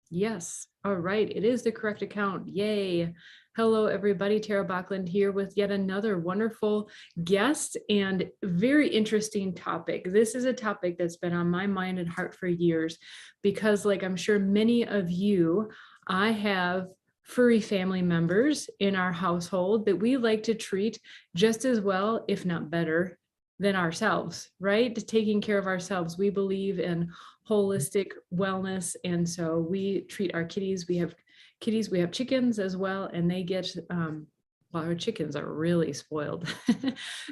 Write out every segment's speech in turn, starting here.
Yes. All right. It is the correct account. Yay. Hello, everybody. Tara Bachland here with yet another wonderful guest and very interesting topic. This is a topic that's been on my mind and heart for years because, like I'm sure many of you, I have furry family members in our household that we like to treat just as well, if not better, than ourselves, right? Taking care of ourselves. We believe in holistic wellness. And so we treat our kitties. We have kitties, we have chickens as well, and they get, well, our chickens are really spoiled.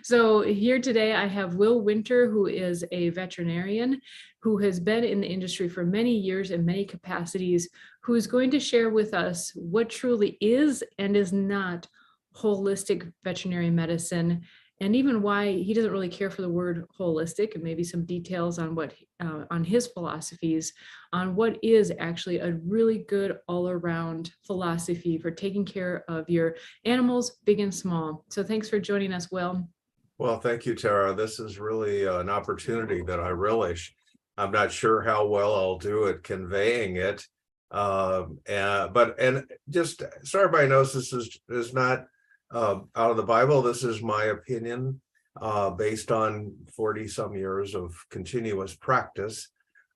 So here today, I have Will Winter, who is a veterinarian who has been in the industry for many years in many capacities, who is going to share with us what truly is and is not holistic veterinary medicine, and even why he doesn't really care for the word holistic, and maybe some details on what on his philosophies on what is actually a really good all-around philosophy for taking care of your animals, big and small. So thanks for joining us, Will. Well, thank you, Tara. This is really an opportunity that I relish. I'm not sure how well I'll do at conveying it, but just so everybody knows, this is not out of the Bible. This is my opinion based on 40 some years of continuous practice.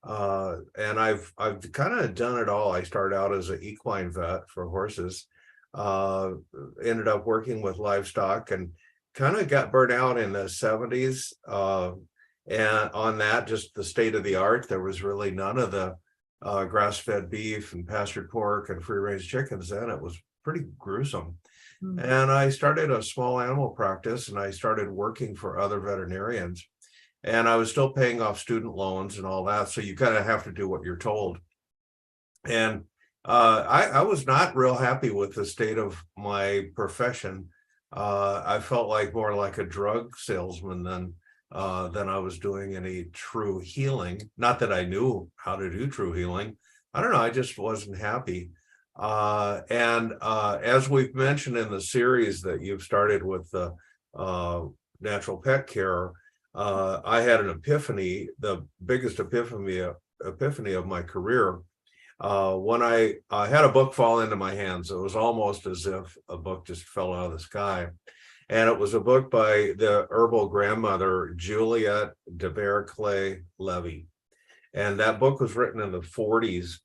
And I've kind of done it all. I started out as an equine vet for horses, ended up working with livestock, and kind of got burnt out in the 70s. And on that, just the state of the art, there was really none of the grass-fed beef and pastured pork and free-range chickens then. It was pretty gruesome. And I started a small animal practice, and I started working for other veterinarians, and I was still paying off student loans and all that. So you kind of have to do what you're told. And I was not real happy with the state of my profession. I felt like more like a drug salesman than I was doing any true healing. Not that I knew how to do true healing. I don't know. I just wasn't happy. As we've mentioned in the series that you've started with the natural pet care, I had an epiphany, the biggest epiphany of my career, when I had a book fall into my hands. It was almost as if a book just fell out of the sky. And it was a book by the herbal grandmother, Juliette de Baïracli Levy. And that book was written in the 40s.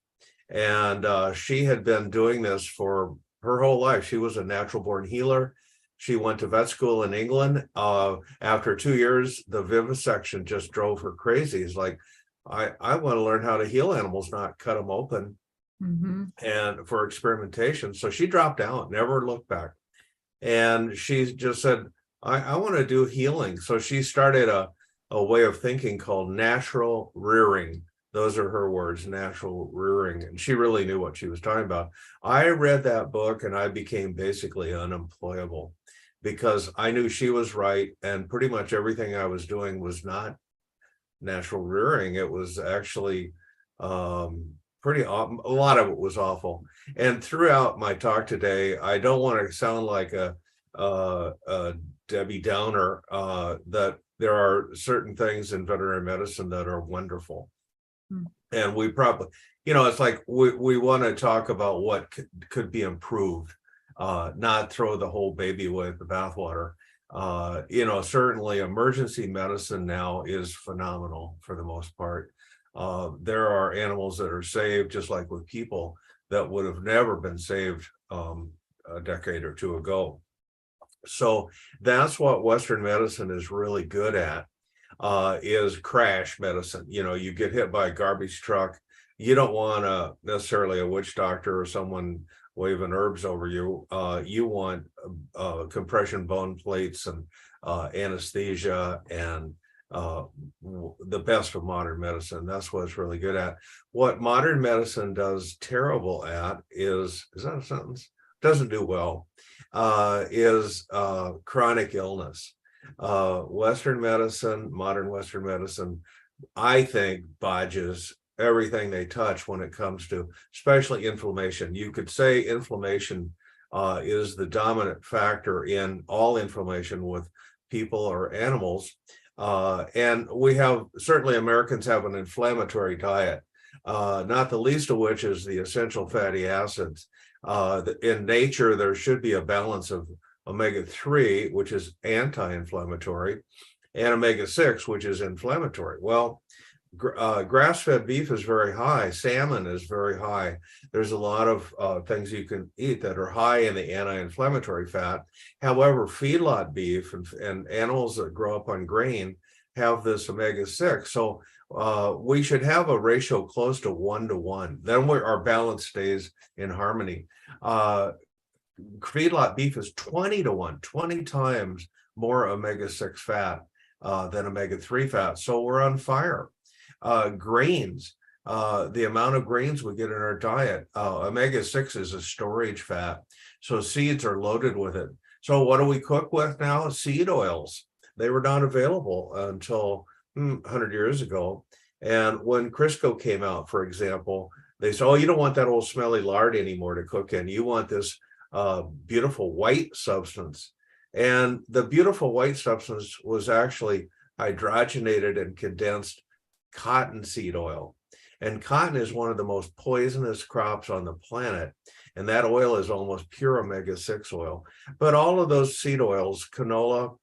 And she had been doing this for her whole life. She was a natural born healer. She went to vet school in England. After 2 years, the vivisection just drove her crazy. It's like, I want to learn how to heal animals, not cut them open and for experimentation. So she dropped out, never looked back. And she just said, I want to do healing. So she started a way of thinking called natural rearing. Those are her words, natural rearing. And she really knew what she was talking about. I read that book and I became basically unemployable because I knew she was right. And pretty much everything I was doing was not natural rearing. It was actually a lot of it was awful. And throughout my talk today, I don't want to sound like a Debbie Downer, that there are certain things in veterinary medicine that are wonderful. And we probably, it's like we want to talk about what could be improved, not throw the whole baby away with the bathwater. Certainly emergency medicine now is phenomenal for the most part. There are animals that are saved, just like with people, that would have never been saved a decade or two ago. So that's what Western medicine is really good at. Is crash medicine. You get hit by a garbage truck. You don't want necessarily a witch doctor or someone waving herbs over you. You want compression bone plates and anesthesia and the best of modern medicine. That's what it's really good at. What modern medicine does terrible at is that a sentence? Doesn't do well, is chronic illness. Western medicine, modern Western medicine, I think bodges everything they touch when it comes to especially inflammation. You could say inflammation is the dominant factor in all inflammation with people or animals. And we have, certainly Americans have an inflammatory diet. not the least of which is the essential fatty acids. In nature, there should be a balance of omega-3, which is anti-inflammatory, and omega-6, which is inflammatory. Well, grass-fed beef is very high. Salmon is very high. There's a lot of things you can eat that are high in the anti-inflammatory fat. However, feedlot beef and animals that grow up on grain have this omega-6. So we should have a ratio close to 1-to-1. Then our balance stays in harmony. Feedlot beef is 20-to-1, 20 times more omega-6 fat than omega-3 fat. So we're on fire. Grains, the amount of grains we get in our diet, omega-6 is a storage fat. So seeds are loaded with it. So what do we cook with now? Seed oils. They were not available until 100 years ago. And when Crisco came out, for example, they said, oh, you don't want that old smelly lard anymore to cook in. You want this beautiful white substance. And the beautiful white substance was actually hydrogenated and condensed cottonseed oil. And cotton is one of the most poisonous crops on the planet. And that oil is almost pure omega-6 oil. But all of those seed oils, canola,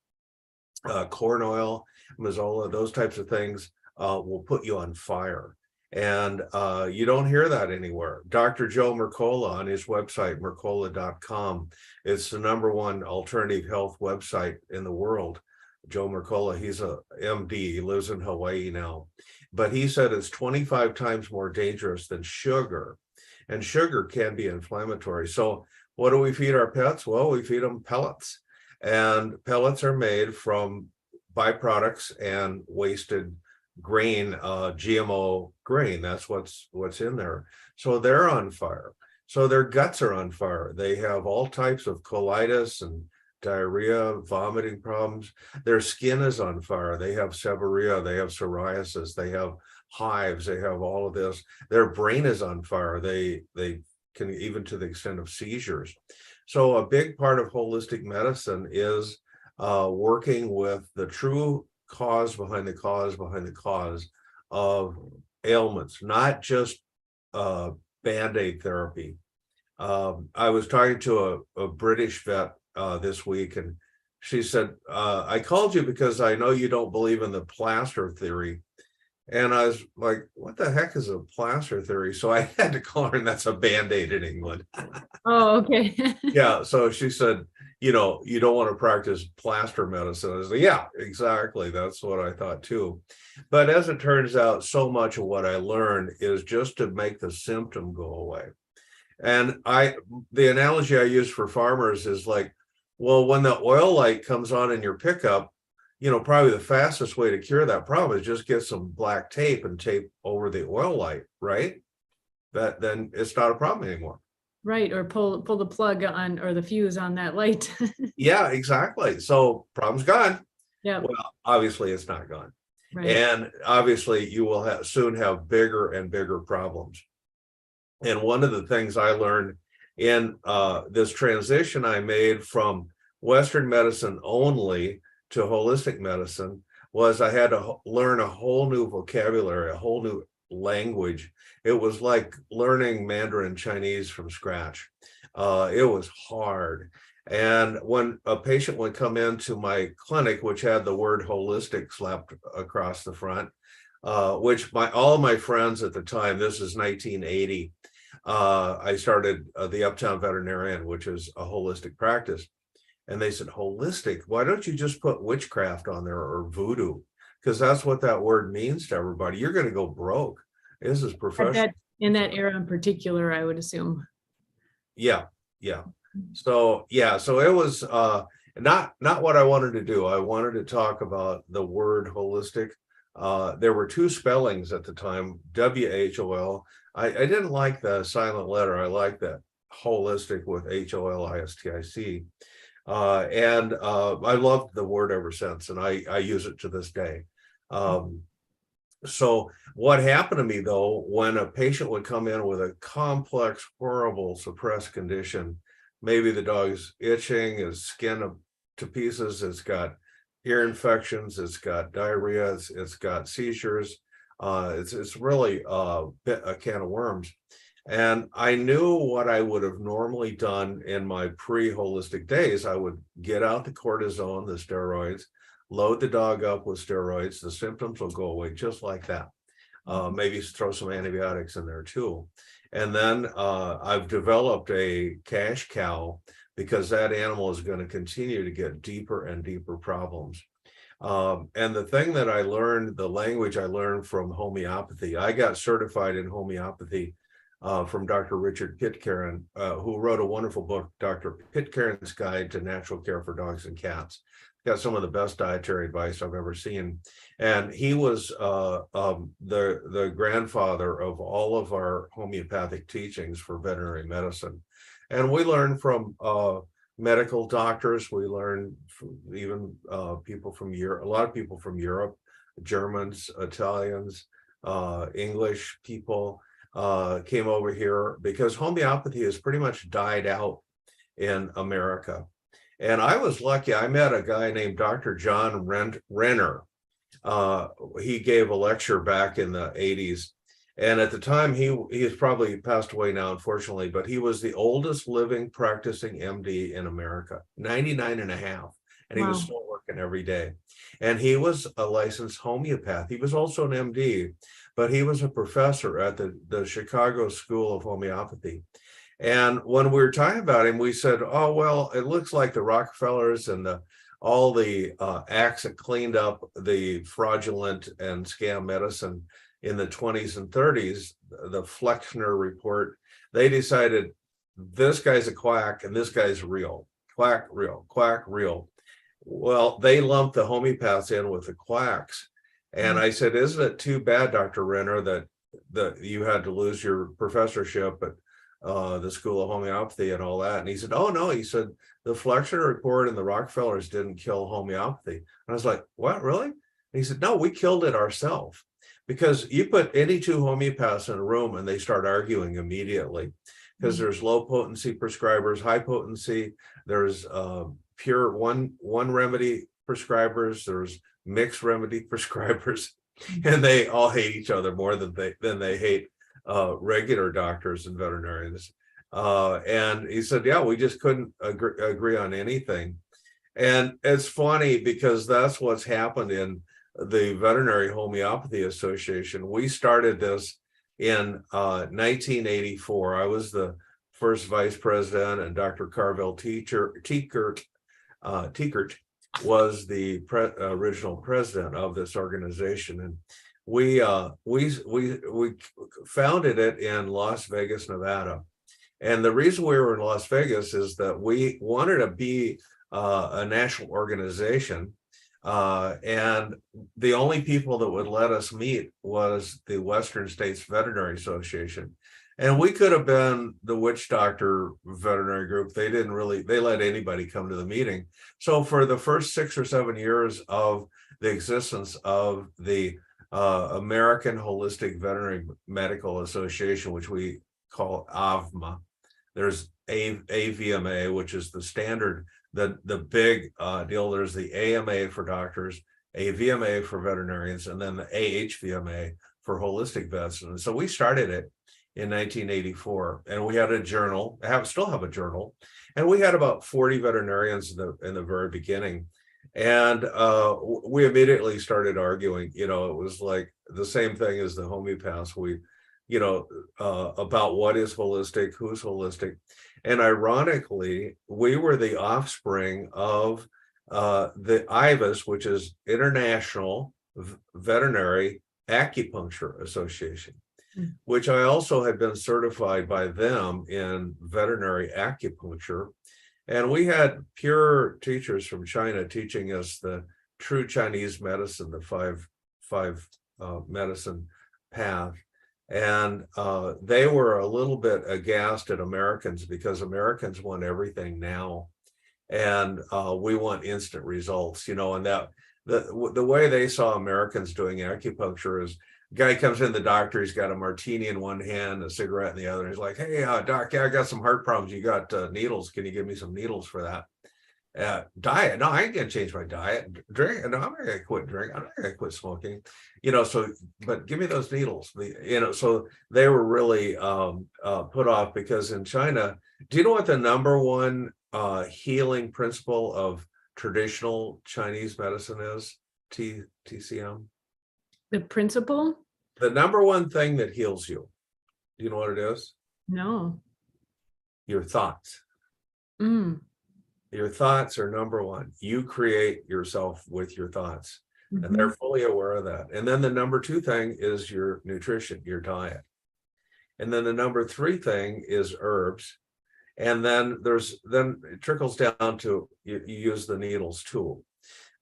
corn oil, mazola, those types of things will put you on fire. And you don't hear that anywhere. Dr. Joe Mercola on his website, mercola.com, it's the #1 alternative health website in the world. Joe Mercola, he's a MD, he lives in Hawaii now. But he said it's 25 times more dangerous than sugar. And sugar can be inflammatory. So what do we feed our pets? Well, we feed them pellets. And pellets are made from byproducts and wasted grain, GMO grain. That's what's in there. So they're on fire. So their guts are on fire. They have all types of colitis and diarrhea, vomiting problems. Their skin is on fire. They have seborrhea. They have psoriasis. They have hives. They have all of this. Their brain is on fire. They can, even to the extent of seizures. So a big part of holistic medicine is working with the true cause behind the cause behind the cause of ailments, not just Band-Aid therapy. I was talking to a British vet this week, and she said, I called you because I know you don't believe in the plaster theory. And I was like, what the heck is a plaster theory? So I had to call her, and that's a Band-Aid in England. Oh, okay. Yeah. So she said, you don't want to practice plaster medicine. I was like, yeah, exactly. That's what I thought too. But as it turns out, so much of what I learned is just to make the symptom go away. And the analogy I use for farmers is like, well, when the oil light comes on in your pickup, probably the fastest way to cure that problem is just get some black tape and tape over the oil light, right? Then it's not a problem anymore. Right, or pull the plug on, or the fuse on that light. Yeah, exactly. So problem's gone. Yeah. Well, obviously it's not gone. Right. And obviously you will soon have bigger and bigger problems. And one of the things I learned in this transition I made from Western medicine only to holistic medicine was I had to learn a whole new vocabulary, a whole new language. It was like learning Mandarin Chinese from scratch. It was hard. And when a patient would come into my clinic, which had the word holistic slapped across the front, which all of my friends at the time, this is 1980, I started the Uptown Veterinarian, which is a holistic practice. And they said, holistic, why don't you just put witchcraft on there or voodoo? Because that's what that word means to everybody. You're going to go broke. This is professional. In that era in particular, I would assume. Yeah. So it was not what I wanted to do. I wanted to talk about the word holistic. There were two spellings at the time, WHOL. I didn't like the silent letter. I like that holistic with HOLISTIC. And I loved the word ever since, and I use it to this day. So what happened to me, though, when a patient would come in with a complex, horrible, suppressed condition, maybe the dog's itching, his skin to pieces, it's got ear infections, it's got diarrhea, it's got seizures, It's really a can of worms. And I knew what I would have normally done in my pre-holistic days. I would get out the cortisone, the steroids, load the dog up with steroids. The symptoms will go away just like that. Maybe throw some antibiotics in there too. And then I've developed a cash cow because that animal is going to continue to get deeper and deeper problems. And the thing that I learned, the language I learned from homeopathy, I got certified in homeopathy from Dr. Richard Pitcairn, who wrote a wonderful book, Dr. Pitcairn's Guide to Natural Care for Dogs and Cats. Got some of the best dietary advice I've ever seen. And he was the grandfather of all of our homeopathic teachings for veterinary medicine. And we learned from medical doctors. We learned from even people from Europe, a lot of people from Europe, Germans, Italians, English people came over here because homeopathy has pretty much died out in America. And I was lucky. I met a guy named Dr. John Renner. He gave a lecture back in the 80s. And at the time, he has probably passed away now, unfortunately, but he was the oldest living practicing MD in America, 99 and a half. And he was still working every day. And he was a licensed homeopath. He was also an MD, but he was a professor at the Chicago School of Homeopathy. And when we were talking about him, we said, oh, well, it looks like the Rockefellers and all the acts that cleaned up the fraudulent and scam medicine in the 20s and 30s, the Flexner report, they decided this guy's a quack and this guy's real. Quack, real, quack, real. Well, they lumped the homeopaths in with the quacks. And I said, isn't it too bad, Dr. Renner, that you had to lose your professorship at the School of Homeopathy and all that? And he said, oh, no, he said, the Flexner report and the Rockefellers didn't kill homeopathy. And I was like, what, really? And he said, no, we killed it ourselves. Because you put any two homeopaths in a room and they start arguing immediately, because there's low potency prescribers, high potency, there's pure one remedy prescribers, there's mixed remedy prescribers, and they all hate each other more than they hate regular doctors and veterinarians. And he said, yeah, we just couldn't agree on anything. And it's funny because that's what's happened in the Veterinary Homeopathy Association. We started this in 1984. I was the first vice president, and Dr. Carvel Tiekert was the original president of this organization. And we founded it in Las Vegas, Nevada. And the reason we were in Las Vegas is that we wanted to be a national organization. And the only people that would let us meet was the Western States Veterinary Association. And we could have been the witch doctor veterinary group. They let anybody come to the meeting. So for the first 6 or 7 years of the existence of the American Holistic Veterinary Medical Association, which we call AVMA, there's AVMA, which is the standard, the big deal. There's the AMA for doctors, AVMA for veterinarians, and then the AHVMA for holistic vets. And so we started it in 1984, and we had a journal. Still have a journal, and we had about 40 veterinarians in the very beginning. And we immediately started arguing. It was like the same thing as the homeopaths. About what is holistic, who's holistic. And ironically, we were the offspring of the IVAS, which is International Veterinary Acupuncture Association, which I also had been certified by them in veterinary acupuncture. And we had pure teachers from China teaching us the true Chinese medicine, the five medicine path. And they were a little bit aghast at Americans because Americans want everything now, and we want instant results, and that the way they saw Americans doing acupuncture is, guy comes in, the doctor, he's got a martini in one hand, a cigarette in the other. He's like, hey, doc, yeah, I got some heart problems. You got needles. Can you give me some needles for that? Diet, no, I ain't gonna change my diet. Drink, no, I'm not gonna quit drinking. I'm not gonna quit smoking. So, but give me those needles. So they were really put off because in China, do you know what the number one healing principle of traditional Chinese medicine is? TCM. The principle? The number one thing that heals you. Do you know what it is? No. Your thoughts. Mm. Your thoughts are number one. You create yourself with your thoughts, and they're Mm-hmm. fully aware of that. And then the number two thing is your nutrition, your diet. And then the number three thing is herbs. And then it trickles down to you use the needles too.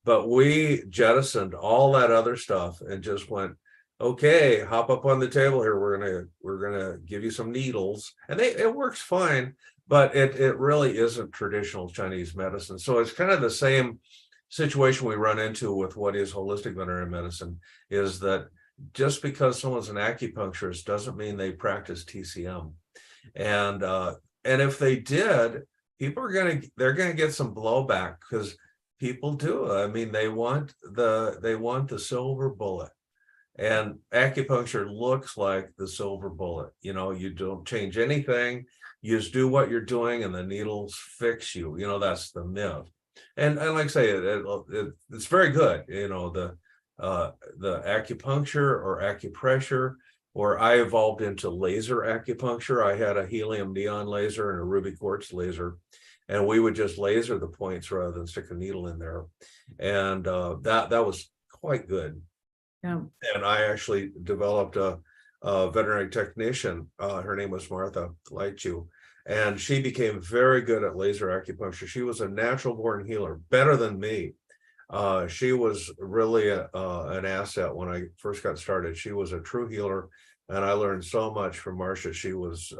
But we jettisoned all that other stuff and just went, okay, hop up on the table here. We're gonna give you some needles, and it works fine. But it really isn't traditional Chinese medicine. So it's kind of the same situation we run into with what is holistic veterinary medicine, is that just because someone's an acupuncturist doesn't mean they practice TCM. And if they did, they're gonna get some blowback, because people do. I mean, they want the silver bullet. And acupuncture looks like the silver bullet. You don't change anything. You just do what you're doing, and the needles fix you. That's the myth. And like I say, it's very good. The acupuncture or acupressure, or I evolved into laser acupuncture. I had a helium neon laser and a ruby quartz laser, and we would just laser the points rather than stick a needle in there. And that was quite good. Yeah. And I actually developed a veterinary technician. Her name was Martha Lightju, and she became very good at laser acupuncture. She was a natural born healer, better than me. She was really an asset when I first got started. She was a true healer, and I learned so much from Marcia. She was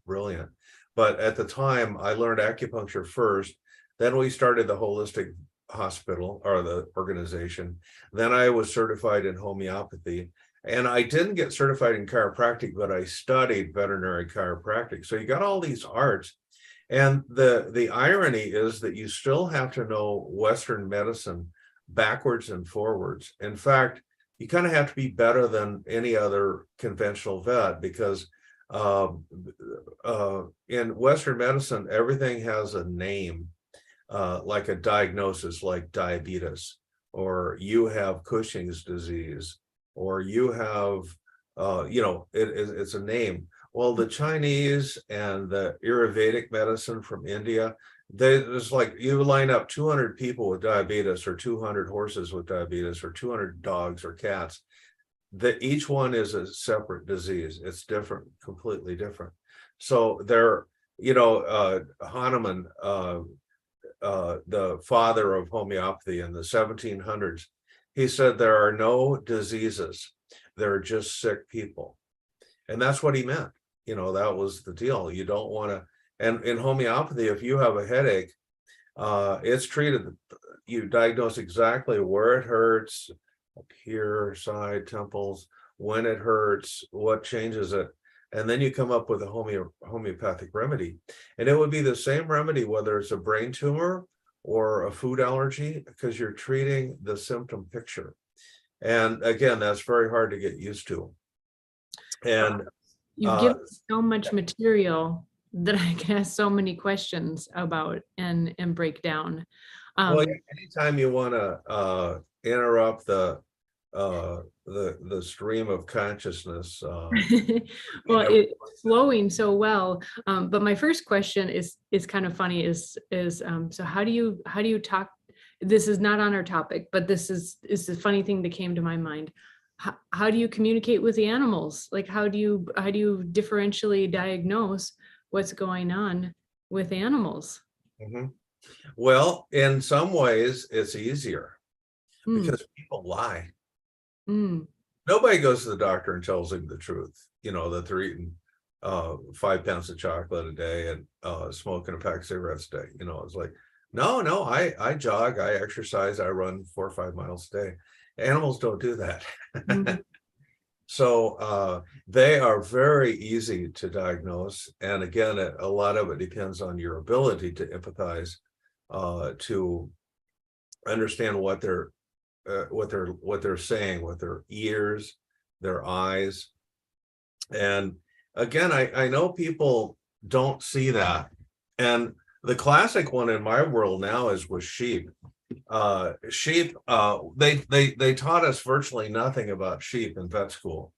brilliant. But at the time, I learned acupuncture first. Then we started the Holistic Hospital, or the organization. Then I was certified in homeopathy, and I didn't get certified in chiropractic, but I studied veterinary chiropractic. So you got all these arts, and the irony is that you still have to know Western medicine backwards and forwards. In fact, you kind of have to be better than any other conventional vet, because in Western medicine, everything has a name. Like a diagnosis, like diabetes, or you have Cushing's disease, or you have, it's a name. Well, the Chinese and the Ayurvedic medicine from India, it's like you line up 200 people with diabetes, or 200 horses with diabetes, or 200 dogs or cats. That each one is a separate disease. It's different, completely different. So Hahnemann, the father of homeopathy in the 1700s, he said there are no diseases, there are just sick people. And that's what he meant. That was the deal. You don't want to, and in homeopathy, if you have a headache, it's treated, you diagnose exactly where it hurts, up here, side, temples, when it hurts, what changes it, and then you come up with a homeopathic remedy. And it would be the same remedy whether it's a brain tumor or a food allergy, because you're treating the symptom picture. And again, that's very hard to get used to. And you've given so much material that I can ask so many questions about and break down. Well, anytime you want to interrupt the stream of consciousness. Well, it's flowing so well. But my first question is kind of funny. So how do you talk? This is not on our topic, but this is the funny thing that came to my mind. How do you communicate with the animals? Like, how do you differentially diagnose what's going on with animals? Mm-hmm. Well, in some ways, it's easier because people lie. Nobody goes to the doctor and tells them the truth, that they're eating 5 pounds of chocolate a day and smoking a pack of cigarettes a day. It's like, no, I jog, I exercise, I run 4 or 5 miles a day. Animals don't do that. So they are very easy to diagnose. And again, a lot of it depends on your ability to empathize to understand what they're saying with their ears, their eyes. And again, I know people don't see that. And the classic one in my world now is with sheep. They taught us virtually nothing about sheep in vet school.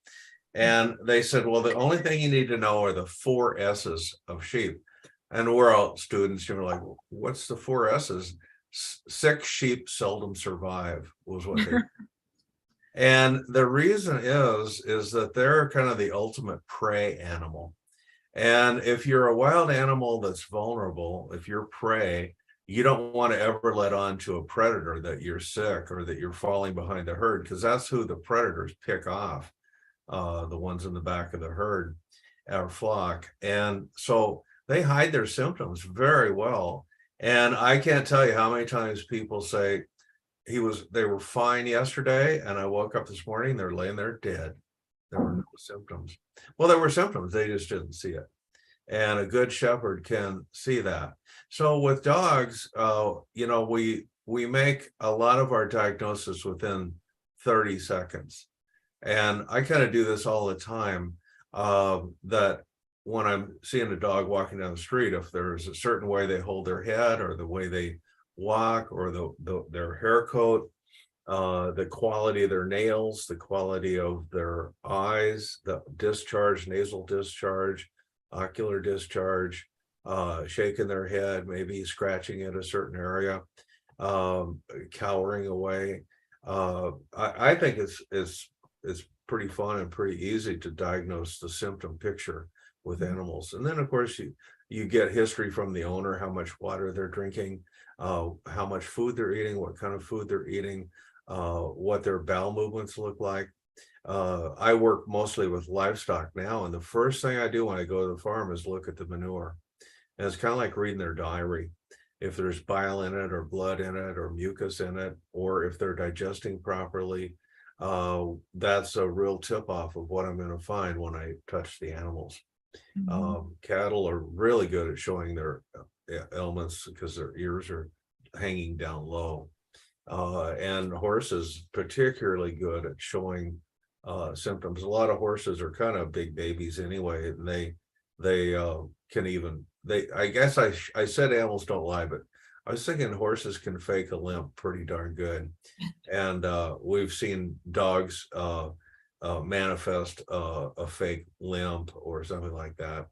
And they said, well, the only thing you need to know are the 4 S's of sheep. And we're all students, you're like, what's the 4 S's? Sick sheep seldom survive, was what they. And the reason is that they're kind of the ultimate prey animal. And if you're a wild animal that's vulnerable, if you're prey, you don't want to ever let on to a predator that you're sick or that you're falling behind the herd, because that's who the predators pick off, the ones in the back of the herd or flock. And so they hide their symptoms very well. And I can't tell you how many times people say they were fine yesterday, and I woke up this morning, they're laying there dead. There were no symptoms. Well, there were symptoms, they just didn't see it. And a good shepherd can see that. So with dogs, we make a lot of our diagnosis within 30 seconds. And I kind of do this all the time, that when I'm seeing a dog walking down the street, if there's a certain way they hold their head or the way they walk or their hair coat, the quality of their nails, the quality of their eyes, the discharge, nasal discharge, ocular discharge, shaking their head, maybe scratching at a certain area, cowering away. I think it's pretty fun and pretty easy to diagnose the symptom picture with animals. And then of course you get history from the owner, how much water they're drinking, how much food they're eating, what kind of food they're eating, what their bowel movements look like. I work mostly with livestock now, and the first thing I do when I go to the farm is look at the manure. And it's kind of like reading their diary. If there's bile in it or blood in it or mucus in it, or if they're digesting properly, that's a real tip off of what I'm going to find when I touch the animals. Cattle are really good at showing their ailments because their ears are hanging down low. And horses particularly good at showing symptoms. A lot of horses are kind of big babies anyway, and they can even, I guess I said animals don't lie, but I was thinking horses can fake a limp pretty darn good. And we've seen dogs manifest a fake limp or something like that.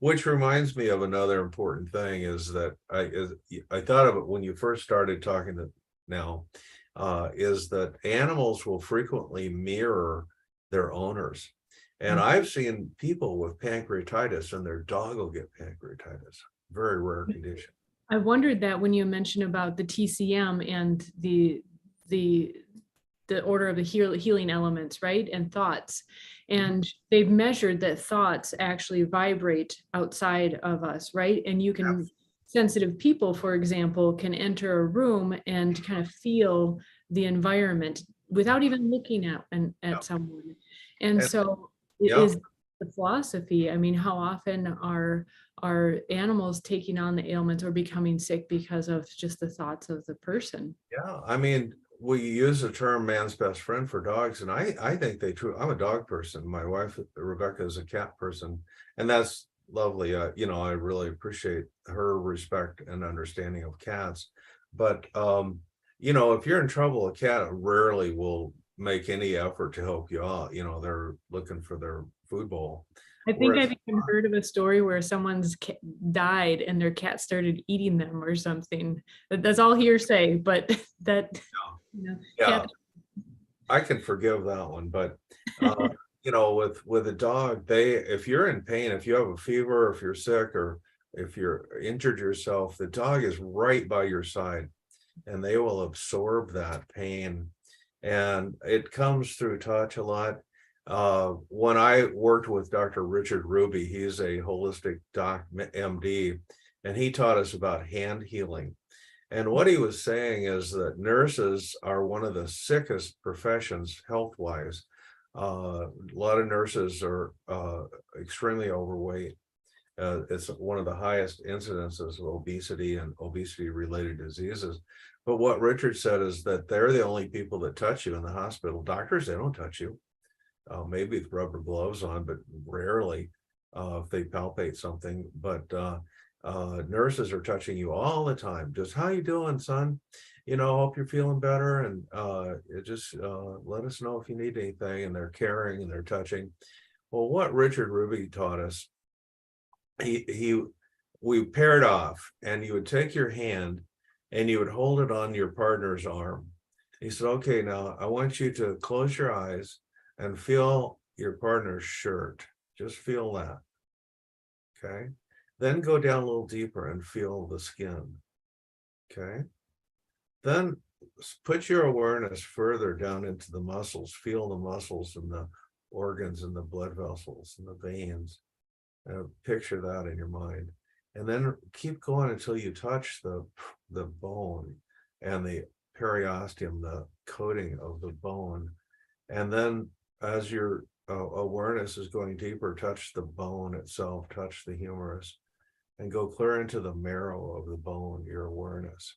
Which reminds me of another important thing is that I thought of it when you first started talking to now, is that animals will frequently mirror their owners. And I've seen people with pancreatitis and their dog will get pancreatitis. Very rare condition. I wondered that when you mentioned about the TCM and the order of the healing elements, right? And thoughts. And they've measured that thoughts actually vibrate outside of us, right? And you can, sensitive people, for example, can enter a room and kind of feel the environment without even looking at someone. And so it is the philosophy. I mean, how often are animals taking on the ailments or becoming sick because of just the thoughts of the person? Yeah, I mean, we use the term man's best friend for dogs, and I think they true. I'm a dog person. My wife Rebecca is a cat person, and that's lovely. I really appreciate her respect and understanding of cats. But if you're in trouble, a cat rarely will make any effort to help you out. They're looking for their food bowl. I think I've even heard of a story where someone's died and their cat started eating them or something. That's all hearsay, but that, cat. I can forgive that one, but with a dog, if you're in pain, if you have a fever, if you're sick, or if you're injured yourself, the dog is right by your side, and they will absorb that pain, and it comes through touch a lot. When I worked with Dr. Richard Ruby, he's a holistic doc, MD, and he taught us about hand healing. And what he was saying is that nurses are one of the sickest professions health-wise. A lot of nurses are extremely overweight. It's one of the highest incidences of obesity and obesity-related diseases. But what Richard said is that they're the only people that touch you in the hospital. Doctors, they don't touch you. Maybe with rubber gloves on, but rarely if they palpate something. But nurses are touching you all the time. Just, how you doing, son? Hope you're feeling better, and just let us know if you need anything. And they're caring and they're touching. Well, what Richard Ruby taught us, we paired off, and you would take your hand and you would hold it on your partner's arm. He said, okay, now I want you to close your eyes and feel your partner's shirt. Just feel that. Okay. Then go down a little deeper and feel the skin. Okay. Then put your awareness further down into the muscles. Feel the muscles and the organs and the blood vessels and the veins. Picture that in your mind. And then keep going until you touch the bone and the periosteum, the coating of the bone. And then as your awareness is going deeper, touch the bone itself, touch the humerus, and go clear into the marrow of the bone, your awareness.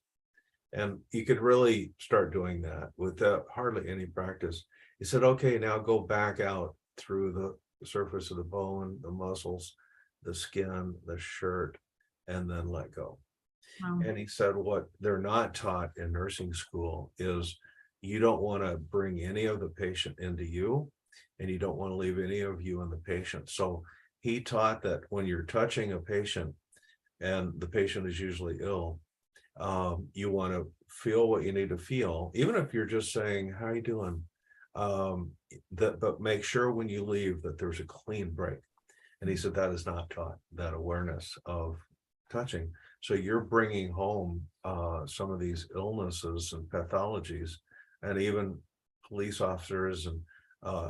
And you could really start doing that without hardly any practice. He said, okay, now go back out through the surface of the bone, the muscles, the skin, the shirt, and then let go. Wow. And he said, what they're not taught in nursing school is you don't want to bring any of the patient into you, and you don't want to leave any of you in the patient. So he taught that when you're touching a patient and the patient is usually ill, you want to feel what you need to feel, even if you're just saying, how are you doing? But make sure when you leave that there's a clean break. And he said that is not taught, that awareness of touching. So you're bringing home some of these illnesses and pathologies, and even police officers and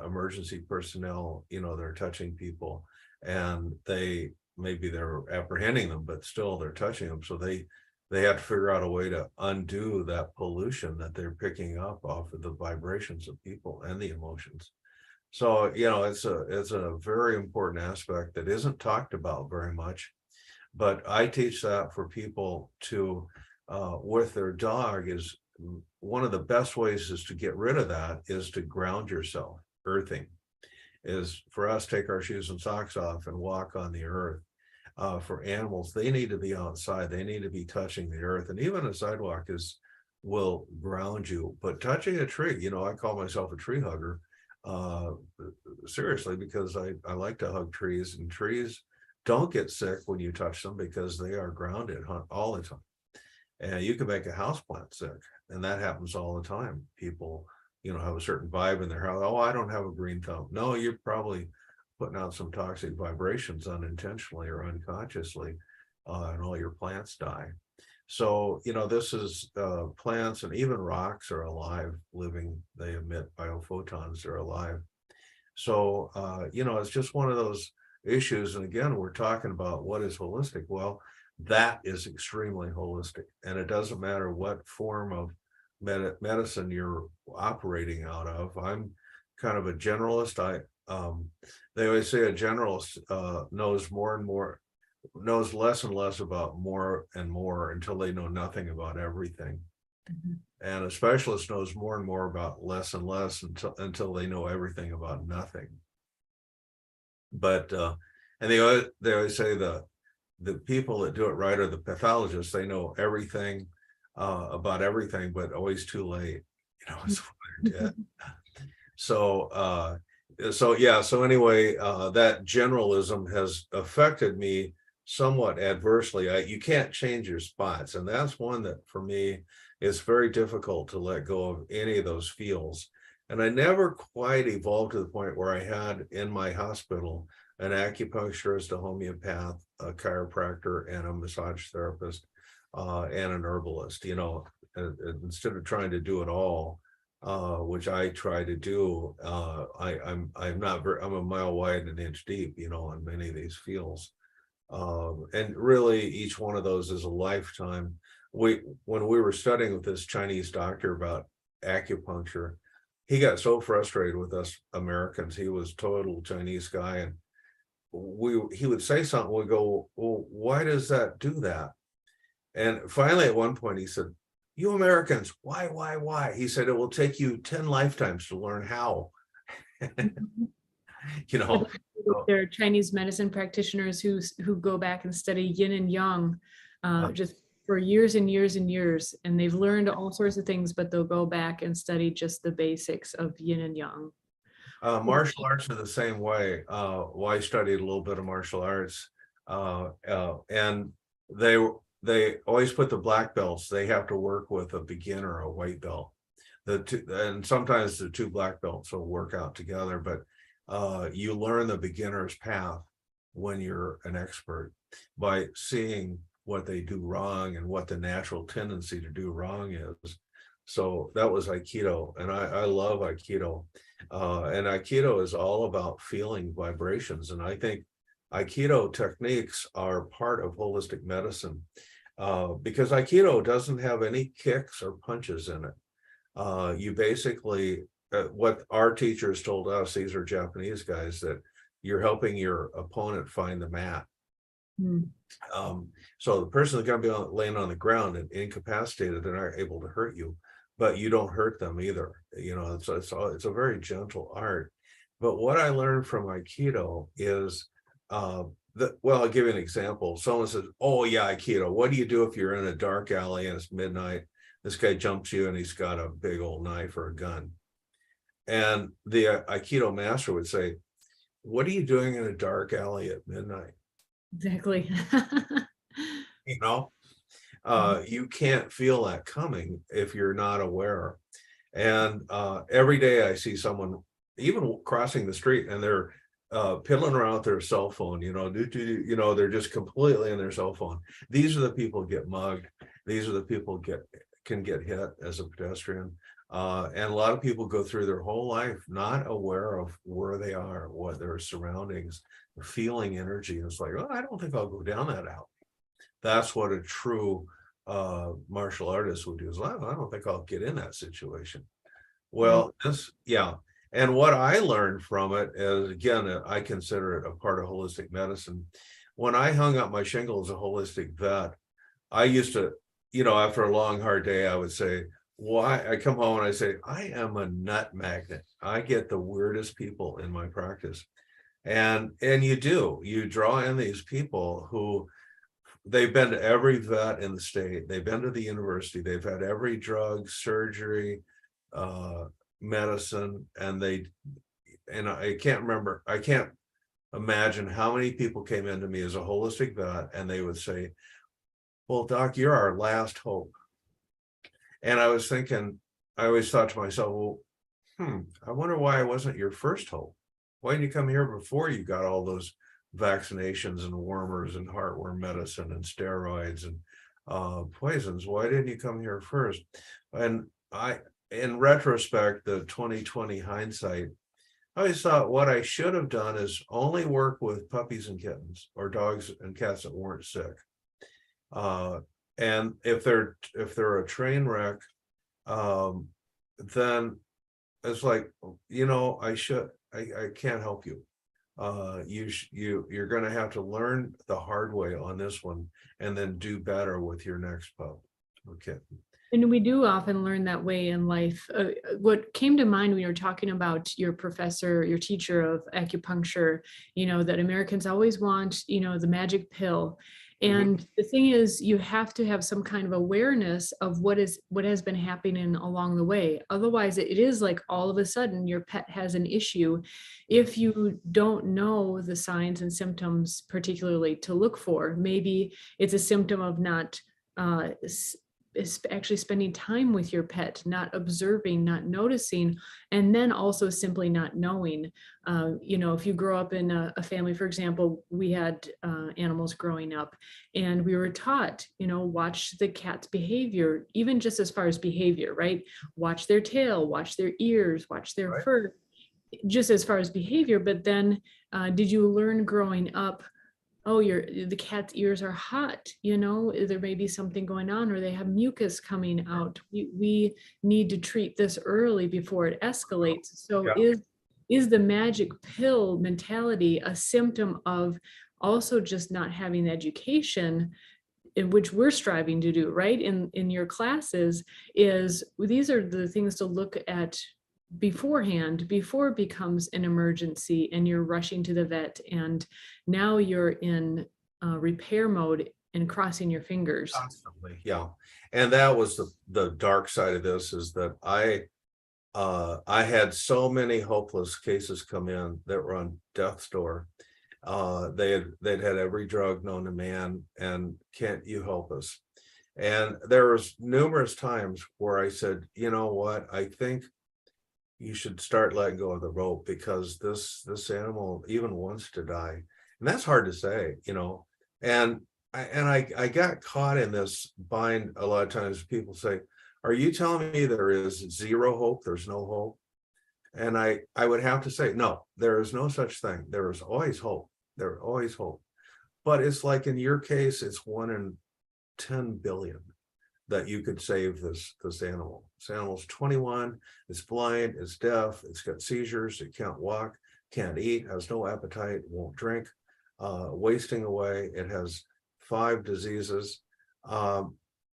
emergency personnel, they're touching people, and maybe they're apprehending them, but still they're touching them. So they have to figure out a way to undo that pollution that they're picking up off of the vibrations of people and the emotions. So, it's a very important aspect that isn't talked about very much, but I teach that for people to, with their dog, is one of the best ways is to get rid of that is to ground yourself. Earthing is for us, take our shoes and socks off and walk on the earth. For animals, they need to be outside. They need to be touching the earth. And even a sidewalk will ground you. But touching a tree, I call myself a tree hugger, seriously, because I like to hug trees, and trees don't get sick when you touch them because they are grounded all the time. And you can make a houseplant sick, and that happens all the time. People, have a certain vibe in their house. Oh, I don't have a green thumb. No, you're probably putting out some toxic vibrations unintentionally or unconsciously, and all your plants die. So, this is plants, and even rocks are alive, living. They emit biophotons, they're alive. So, it's just one of those issues. And again, we're talking about what is holistic. Well, that is extremely holistic. And it doesn't matter what form of medicine you're operating out of. I'm kind of a generalist. They always say a generalist knows less and less about more and more until they know nothing about everything. Mm-hmm. And a specialist knows more and more about less and less until they know everything about nothing. But and they always say the people that do it right are the pathologists. They know everything about everything, but always too late. It's they're dead. So anyway, that generalism has affected me somewhat adversely. You can't change your spots, and that's one that for me is very difficult to let go of any of those feels. And I never quite evolved to the point where I had in my hospital an acupuncturist, a homeopath, a chiropractor, and a massage therapist, and an herbalist. Instead of trying to do it all, which I try to do, I'm a mile wide and an inch deep, on many of these fields. And really each one of those is a lifetime. When we were studying with this Chinese doctor about acupuncture, he got so frustrated with us Americans. He was a total Chinese guy, and he would say something, we go, well, why does that do that? And finally, at one point, he said, you Americans, why? He said, it will take you 10 lifetimes to learn how. You Yeah, know, there are Chinese medicine practitioners who go back and study yin and yang just for years and years and years, and they've learned all sorts of things, but they'll go back and study just the basics of yin and yang. martial arts are the same way. Well, I studied a little bit of martial arts, and they always put the black belts. They have to work with a beginner, a white belt. And sometimes the two black belts will work out together, but you learn the beginner's path when you're an expert by seeing what they do wrong and what the natural tendency to do wrong is. So that was Aikido, and I love Aikido. And Aikido is all about feeling vibrations. And I think Aikido techniques are part of holistic medicine because Aikido doesn't have any kicks or punches in it. You basically, what our teachers told us, these are Japanese guys, that you're helping your opponent find the mat. So the person is going to be laying on the ground and incapacitated, they're not able to hurt you, but you don't hurt them either. You know, it's a very gentle art. But what I learned from Aikido is well, I'll give you an example. Someone says, oh yeah, Aikido, what do you do if you're in a dark alley and it's midnight? This guy jumps you and he's got a big old knife or a gun. And the Aikido master would say, what are you doing in a dark alley at midnight? Exactly. You know, you can't feel that coming if you're not aware. And every day I see someone even crossing the street and they're piddling around with their cell phone, you know, they're just completely in their cell phone. These are the people who get mugged. These are the people can get hit as a pedestrian. And a lot of people go through their whole life not aware of where they are, what their surroundings, feeling energy. And it's like, oh, I don't think I'll go down that alley. That's what a true martial artist would do. Is, I don't think I'll get in that situation. Well, yeah. And what I learned from it is, again, I consider it a part of holistic medicine. When I hung up my shingle as a holistic vet, I used to, you know, after a long, hard day, I would say, why? I come home and I say, I am a nut magnet. I get the weirdest people in my practice. And you draw in these people who they've been to every vet in the state. They've been to the university. They've had every drug, surgery, medicine, and I can't imagine how many people came into me as a holistic vet and they would say, well, doc, you're our last hope. And I was thinking, I always thought to myself, well, I wonder why I wasn't your first hope. Why didn't you come here before you got all those vaccinations and warmers and heartworm medicine and steroids and poisons? Why didn't you come here first? And in retrospect, the 2020 hindsight, I always thought what I should have done is only work with puppies and kittens or dogs and cats that weren't sick. And if they're a train wreck, then it's like, you know, I can't help you. You're going to have to learn the hard way on this one, and then do better with your next pup. Okay. And we do often learn that way in life. What came to mind when you were talking about your professor, your teacher of acupuncture, you know, that Americans always want, you know, the magic pill. And the thing is, you have to have some kind of awareness of what has been happening along the way. Otherwise, it is like all of a sudden your pet has an issue. If you don't know the signs and symptoms particularly to look for, maybe it's a symptom of not is actually spending time with your pet, not observing, not noticing, and then also simply not knowing. You know, if you grow up in a family, for example, we had animals growing up, and we were taught, you know, watch the cat's behavior, even just as far as behavior, right? Watch their tail, watch their ears, watch their fur, just as far as behavior. But then did you learn growing up, oh, the cat's ears are hot, you know, there may be something going on, or they have mucus coming out. We need to treat this early before it escalates. So is the magic pill mentality a symptom of also just not having the education in which we're striving to do, right? In your classes, is these are the things to look at beforehand, before it becomes an emergency and you're rushing to the vet and now you're in repair mode and crossing your fingers. Constantly, yeah. And that was the dark side of this, is that I had so many hopeless cases come in that were on death's door. They'd had every drug known to man, and can't you help us? And there was numerous times where I said, you know what, I think you should start letting go of the rope, because this animal even wants to die. And that's hard to say, you know. And I got caught in this bind. A lot of times people say, are you telling me there is zero hope? There's no hope? And I would have to say, no, there is no such thing. There is always hope. There's always hope. But it's like in your case, it's 1 in 10 billion that you could save this animal. This animal's 21, it's blind, it's deaf, it's got seizures, it can't walk, can't eat, has no appetite, won't drink, wasting away. It has 5 diseases.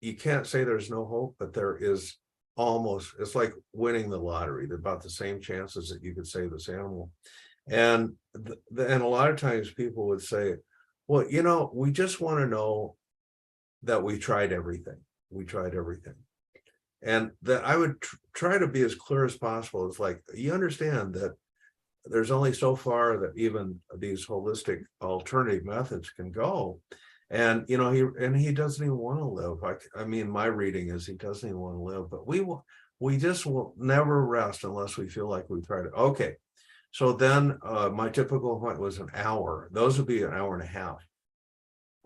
You can't say there's no hope, but there is almost, it's like winning the lottery. They're about the same chances that you could save this animal. And and a lot of times people would say, well, you know, we just want to know that we tried everything. We tried everything. And that I would try to be as clear as possible. It's like, you understand that there's only so far that even these holistic alternative methods can go. And, you know, he doesn't even want to live. I mean, my reading is he doesn't even want to live, but we just will never rest unless we feel like we've tried it. Okay. So then my typical appointment was an hour. Those would be an hour and a half.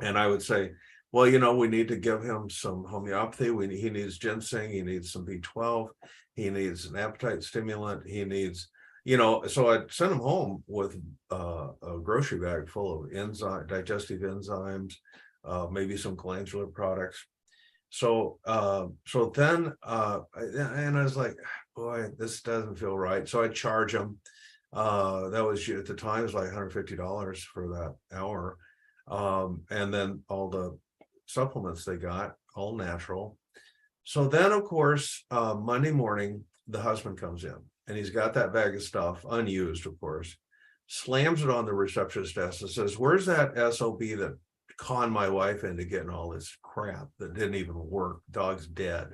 And I would say, well, you know, we need to give him some homeopathy. He needs ginseng. He needs some B12. He needs an appetite stimulant. He needs, you know, so I'd send him home with a grocery bag full of digestive enzymes, maybe some glandular products. So then, and I was like, boy, this doesn't feel right. So I charge him. That was, at the time, it was like $150 for that hour. And then all the supplements they got, all natural. So then, of course, Monday morning, the husband comes in and he's got that bag of stuff, unused, of course, slams it on the receptionist desk and says, where's that SOB that conned my wife into getting all this crap that didn't even work? Dog's dead.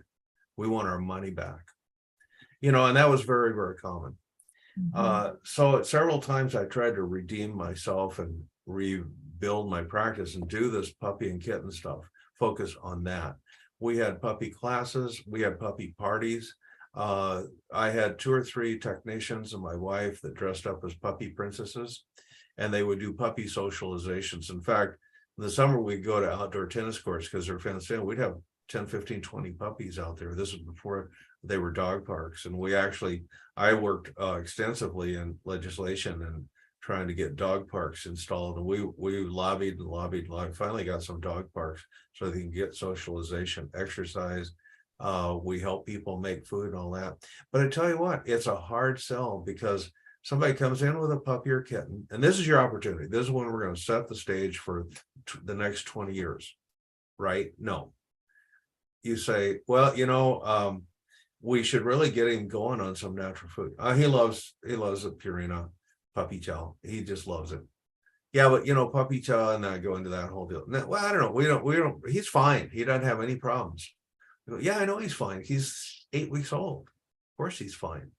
We want our money back. You know, and that was very, very common. So several times I tried to redeem myself and rebuild my practice and do this puppy and kitten stuff, focus on that. We had puppy classes, we had puppy parties. I had 2 or 3 technicians and my wife that dressed up as puppy princesses, and they would do puppy socializations. In fact, in the summer we'd go to outdoor tennis courts because they're fenced in. We'd have 10, 15, 20 puppies out there. This was before they were dog parks. And I worked extensively in legislation and trying to get dog parks installed. And we lobbied, finally got some dog parks so they can get socialization, exercise. We help people make food and all that. But I tell you what, it's a hard sell, because somebody comes in with a puppy or kitten, and this is your opportunity. This is when we're going to set the stage for the next 20 years, right? No. You say, well, you know, we should really get him going on some natural food. He loves a Purina puppy chow. He just loves it. Yeah, but you know, puppy chow, and I go into that whole deal. Now, well, I don't know. We don't. He's fine. He doesn't have any problems. Go, yeah, I know he's fine. He's 8 weeks old. Of course, he's fine.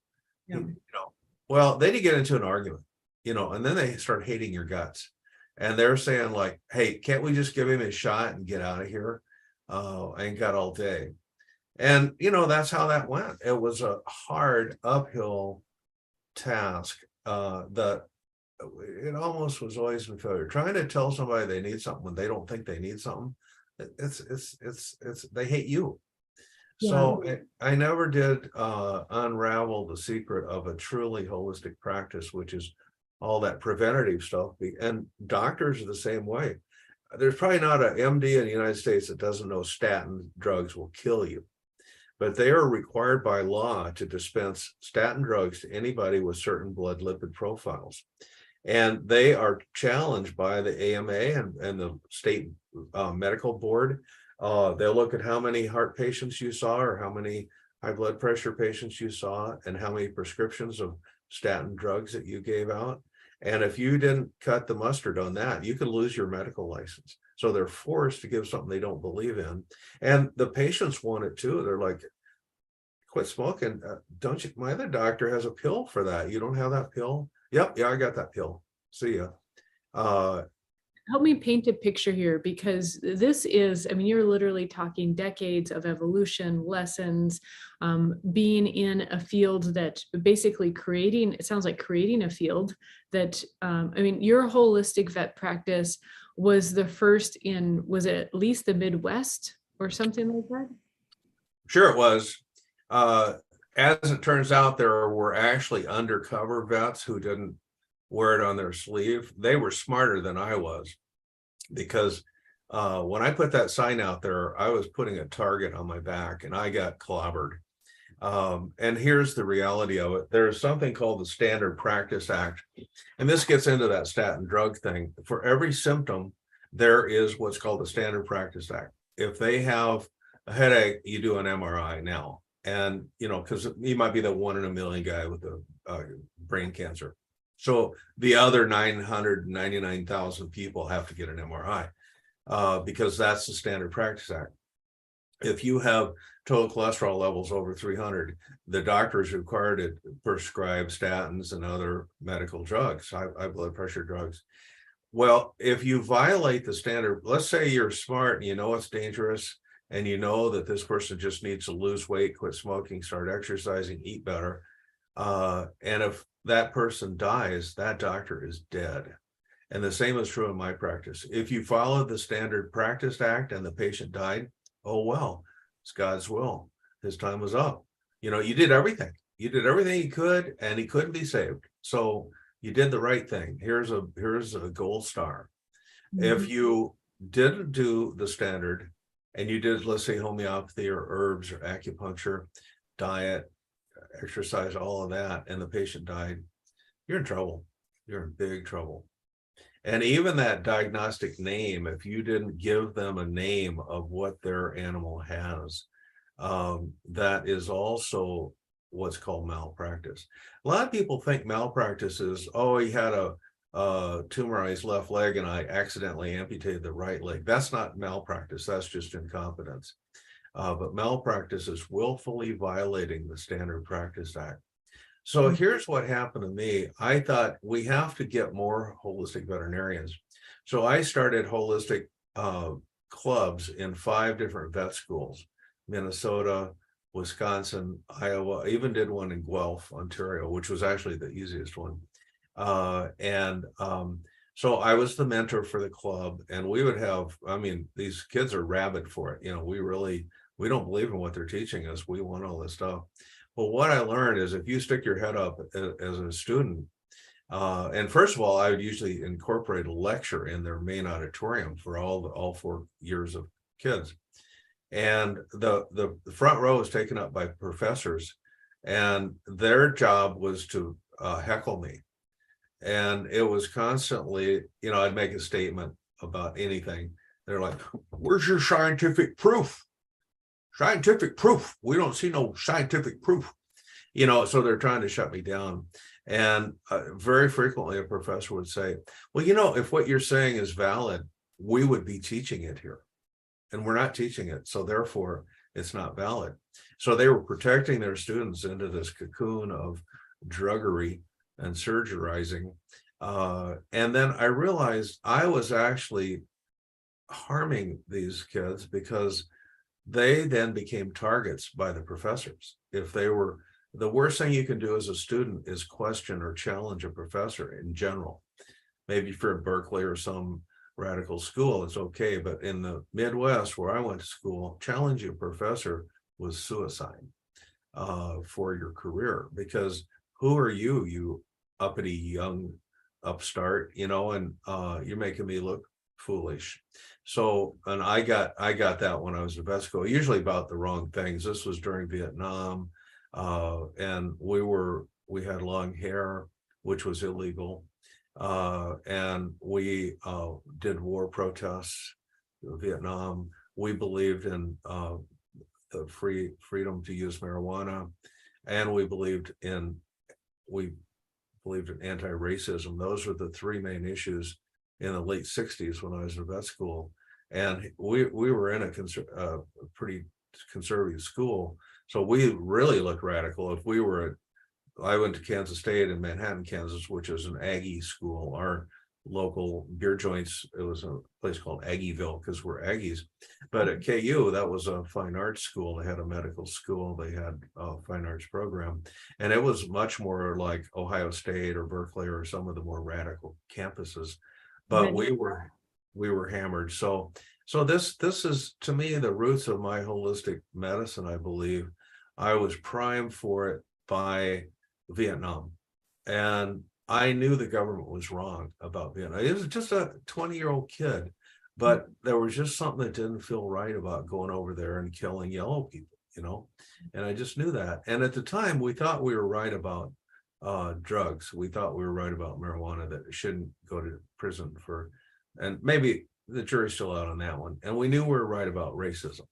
Yeah. You know. Well, then you get into an argument, you know, and then they start hating your guts, and they're saying like, "Hey, can't we just give him a shot and get out of here? I ain't got all day." And, you know, that's how that went. It was a hard uphill task that it almost was always a failure. Trying to tell somebody they need something when they don't think they need something, they hate you. Yeah. So I never did unravel the secret of a truly holistic practice, which is all that preventative stuff. And doctors are the same way. There's probably not an MD in the United States that doesn't know statin drugs will kill you. but they are required by law to dispense statin drugs to anybody with certain blood lipid profiles. And they are challenged by the AMA and the state medical board. They'll look at how many heart patients you saw, or how many high blood pressure patients you saw, and how many prescriptions of statin drugs that you gave out. And if you didn't cut the mustard on that, you could lose your medical license. So they're forced to give something they don't believe in. And the patients want it too. They're like, quit smoking. Don't you? My other doctor has a pill for that. You don't have that pill? Yep. Yeah, I got that pill. See ya. Help me paint a picture here, because this is, I mean, you're literally talking decades of evolution, lessons, being in a field that basically creating, it sounds like creating a field that, I mean, your holistic vet practice was the first in, was it at least the Midwest or something like that? Sure, it was. As it turns out, there were actually undercover vets who didn't wear it on their sleeve. They were smarter than I was, because when I put that sign out there, I was putting a target on my back, and I got clobbered. And here's the reality of it. There's something called the Standard Practice Act, and this gets into that statin drug thing. For every symptom, there is what's called the Standard Practice Act. If they have a headache, you do an MRI now. And, you know, because you might be the 1 in a million guy with the brain cancer. So the other 999,000 people have to get an MRI because that's the Standard Practice Act. If you have total cholesterol levels over 300, the doctor is required to prescribe statins and other medical drugs, high blood pressure drugs. Well, if you violate the standard, let's say you're smart and you know it's dangerous, and you know that this person just needs to lose weight, quit smoking, start exercising, eat better. And if that person dies, that doctor is dead. And the same is true in my practice. If you follow the Standard Practice Act and the patient died, oh, well, it's God's will. His time was up. You know, you did everything. You did everything you could, and he couldn't be saved. So you did the right thing. Here's a gold star. Mm-hmm. If you didn't do the standard, and you did, let's say, homeopathy or herbs or acupuncture, diet, exercise, all of that, and the patient died, you're in trouble. You're in big trouble. And even that diagnostic name, if you didn't give them a name of what their animal has, that is also what's called malpractice. A lot of people think malpractice is, oh, he had a tumor on his left leg and I accidentally amputated the right leg. That's not malpractice. That's just incompetence. But malpractice is willfully violating the Standard Practice Act. So here's what happened to me. I thought we have to get more holistic veterinarians. So I started holistic clubs in 5 different vet schools: Minnesota, Wisconsin, Iowa. I even did one in Guelph, Ontario, which was actually the easiest one. So I was the mentor for the club, and we would have, I mean, these kids are rabid for it. You know, we don't believe in what they're teaching us. We want all this stuff. But what I learned is if you stick your head up as a student, and first of all, I would usually incorporate a lecture in their main auditorium for all 4 years of kids. And the front row was taken up by professors, and their job was to heckle me. And it was constantly, you know, I'd make a statement about anything. They're like, where's your scientific proof? Scientific proof. We don't see no scientific proof. You know, so they're trying to shut me down. And very frequently a professor would say, well, you know, if what you're saying is valid, we would be teaching it here. And we're not teaching it. So therefore, it's not valid. So they were protecting their students into this cocoon of druggery and surgerizing. And then I realized I was actually harming these kids because they then became targets by the professors. If they were, the worst thing you can do as a student is question or challenge a professor in general. Maybe if you're at Berkeley or some radical school, it's okay. But in the Midwest, where I went to school, challenging a professor was suicide for your career, because who are you uppity young upstart, you know, and you're making me look foolish. So, and I got that when I was in vet school, usually about the wrong things. This was during Vietnam, and we had long hair, which was illegal, and we did war protests in Vietnam. We believed in the freedom to use marijuana, and we believed in anti-racism. Those were the three main issues in the late 60s when I was in vet school. And we were in a pretty conservative school. So we really looked radical. If we were I went to Kansas State in Manhattan, Kansas, which is an Aggie school. Our local beer joints, it was a place called Aggieville because we're Aggies. But at KU, that was a fine arts school. They had a medical school. They had a fine arts program. And it was much more like Ohio State or Berkeley or some of the more radical campuses. But we were hammered. So this is, to me, the roots of my holistic medicine, I believe. I was primed for it by Vietnam. And I knew the government was wrong about Vietnam. It was just a 20-year-old kid, but there was just something that didn't feel right about going over there and killing yellow people, and I just knew that. And at the time, we thought we were right about drugs. We thought we were right about marijuana, that it shouldn't go to prison for, and maybe the jury's still out on that one. And we knew we were right about racism.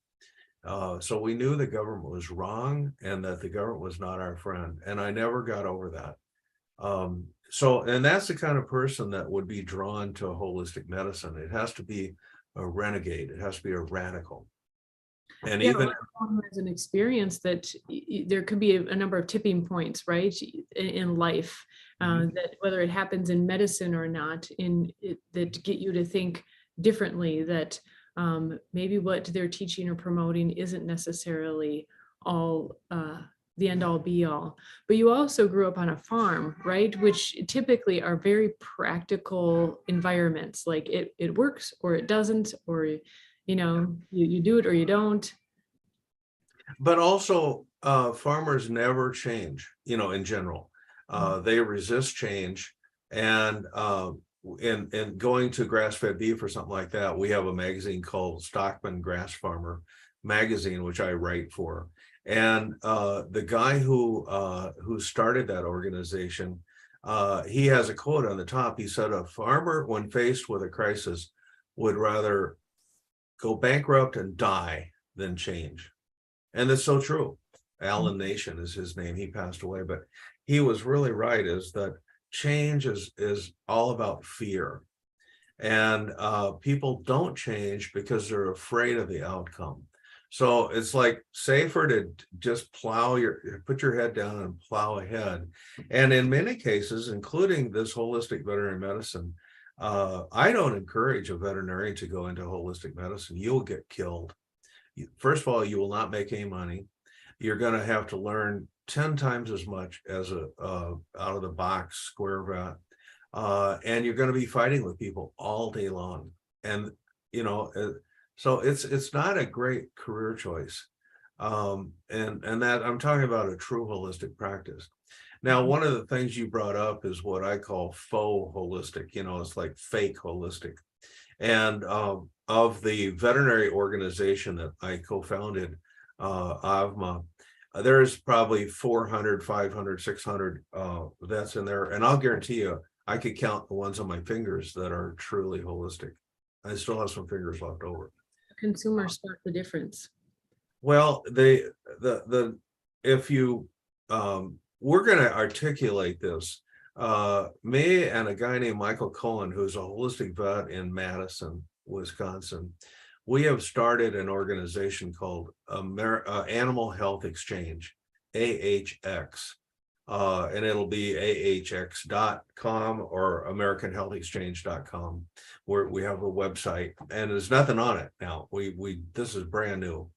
So we knew the government was wrong and that the government was not our friend. And I never got over that. And that's the kind of person that would be drawn to holistic medicine. It has to be a renegade. It has to be a radical. And even as an experience that there could be a number of tipping points, right, in life, that whether it happens in medicine or not, that get you to think differently, that maybe what they're teaching or promoting isn't necessarily all the end all be all. But you also grew up on a farm, right? Which typically are very practical environments. Like it works or it doesn't, or you do it or you don't. But also farmers never change, in general. They resist change. And in going to grass-fed beef or something like that, we have a magazine called Stockman Grass Farmer Magazine, which I write for. And the guy who started that organization, he has a quote on the top. He said, "A farmer, when faced with a crisis, would rather go bankrupt and die than change." And that's so true. Alan Nation is his name. He passed away, but he was really right, is that change is all about fear. And people don't change because they're afraid of the outcome. So it's like safer to just put your head down and plow ahead. And in many cases, including this holistic veterinary medicine, I don't encourage a veterinarian to go into holistic medicine. You'll get killed. First of all, you will not make any money. You're going to have to learn 10 times as much as a out of the box square vet. And you're going to be fighting with people all day long. And, so it's not a great career choice. And that I'm talking about a true holistic practice. Now, one of the things you brought up is what I call faux holistic, it's like fake holistic. And of the veterinary organization that I co-founded, AVMA, there's probably 400, 500, 600 vets in there. And I'll guarantee you, I could count the ones on my fingers that are truly holistic. I still have some fingers left over. Consumers spot the difference. Well, if you, we're going to articulate this. Me and a guy named Michael Cohen, who's a holistic vet in Madison, Wisconsin, we have started an organization called Animal Health Exchange, AHX. And it'll be ahx.com or americanhealthexchange.com, where we have a website, and there's nothing on it now. This is brand new.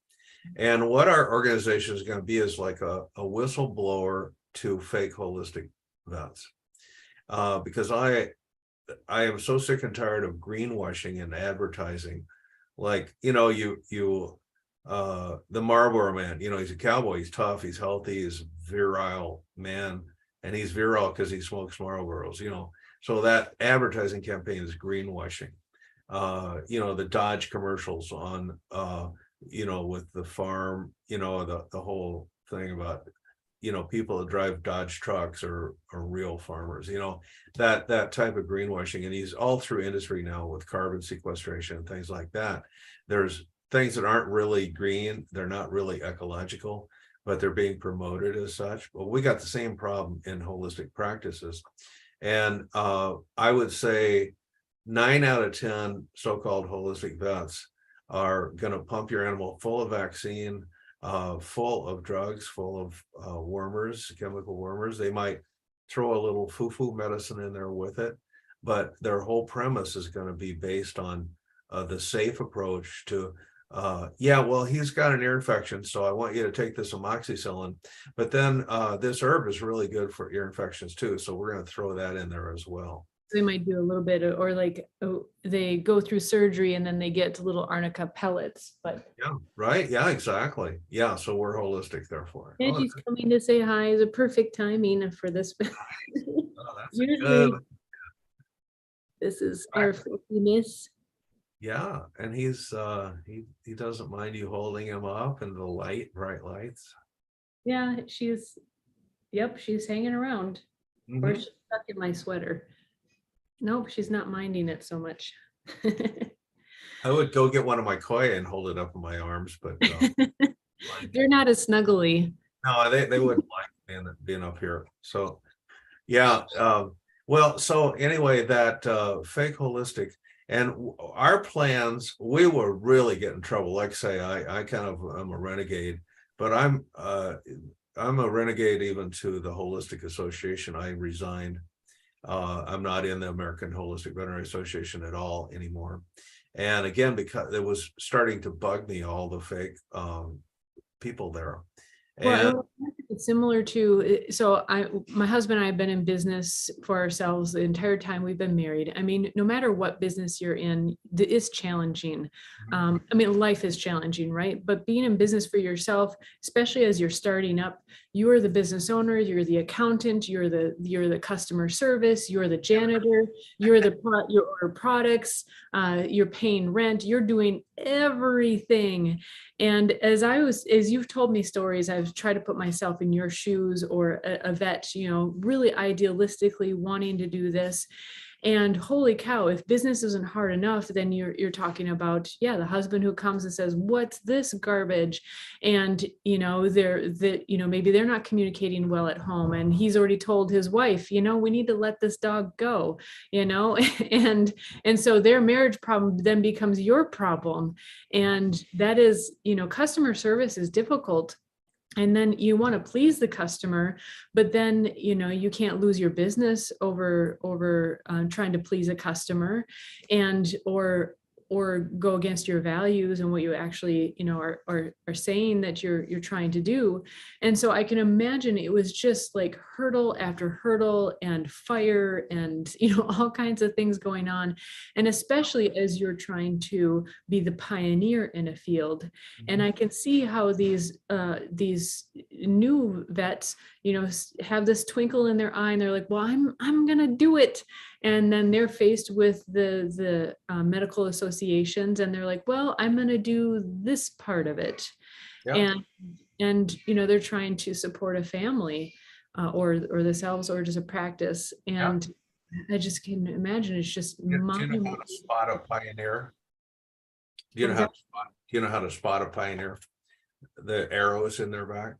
And what our organization is going to be is like a whistleblower to fake holistic vets. Because I am so sick and tired of greenwashing and advertising. Like, the Marlboro Man, he's a cowboy, he's tough, he's healthy, he's a virile man, and he's virile because he smokes Marlboros, so that advertising campaign is greenwashing. the Dodge commercials on, with the farm, the whole thing about, people that drive Dodge trucks are real farmers, that type of greenwashing. And he's all through industry now with carbon sequestration and things like that. There's things that aren't really green, they're not really ecological, but they're being promoted as such. But we got the same problem in holistic practices. And I would say 9 out of 10 so-called holistic vets are going to pump your animal full of vaccine, full of drugs, full of wormers, chemical wormers. They might throw a little foo-foo medicine in there with it, but their whole premise is going to be based on the safe approach to, well, he's got an ear infection, so I want you to take this amoxicillin, but then this herb is really good for ear infections too, so we're going to throw that in there as well. They might do a little bit or like, they go through surgery and then they get little arnica pellets, but yeah, right, yeah, exactly, yeah, so we're holistic therefore. Angie's coming to say hi. Is a perfect timing for this. That's Usually good. this is our filthiness. Yeah, and he's he doesn't mind you holding him up in the bright lights. Yeah, she's hanging around. Or she's stuck in my sweater. Nope, she's not minding it so much. I would go get one of my koi and hold it up in my arms, but they're not as snuggly. no, they wouldn't like being up here. So yeah, well, so anyway, that fake holistic and our plans, we were really getting in trouble. Like I say, I kind of am a renegade, but I'm a renegade even to the Holistic Association. I resigned. I'm not in the American Holistic Veterinary Association at all anymore. And again, because it was starting to bug me, all the fake people there. Well, it's similar to, so my husband and I have been in business for ourselves the entire time we've been married. I mean, no matter what business you're in, it's challenging. I mean, life is challenging, right? But being in business for yourself, especially as you're starting up, you are the business owner, you're the accountant, you're the customer service, you're the janitor, you order products, you're paying rent, you're doing everything. And as you've told me stories, I've tried to put myself in your shoes, or a vet, really idealistically wanting to do this. And holy cow, if business isn't hard enough, then you're talking about, the husband who comes and says, what's this garbage? And, maybe they're not communicating well at home, and he's already told his wife, we need to let this dog go, and so their marriage problem then becomes your problem. And that is, customer service is difficult. And then you want to please the customer, but then, you can't lose your business over trying to please a customer, and or go against your values and what you actually, are saying that you're trying to do. And so I can imagine it was just like hurdle after hurdle and fire and, all kinds of things going on. And especially as you're trying to be the pioneer in a field. And I can see how these new vets, have this twinkle in their eye, and they're like, well, I'm going to do it. And then they're faced with the medical associations, and they're like, well, I'm going to do this part of it. Yeah. And they're trying to support a family or themselves, or just a practice. And I just can imagine it's just do you know how to spot a pioneer? Do you know how to spot a pioneer? The arrows in their back.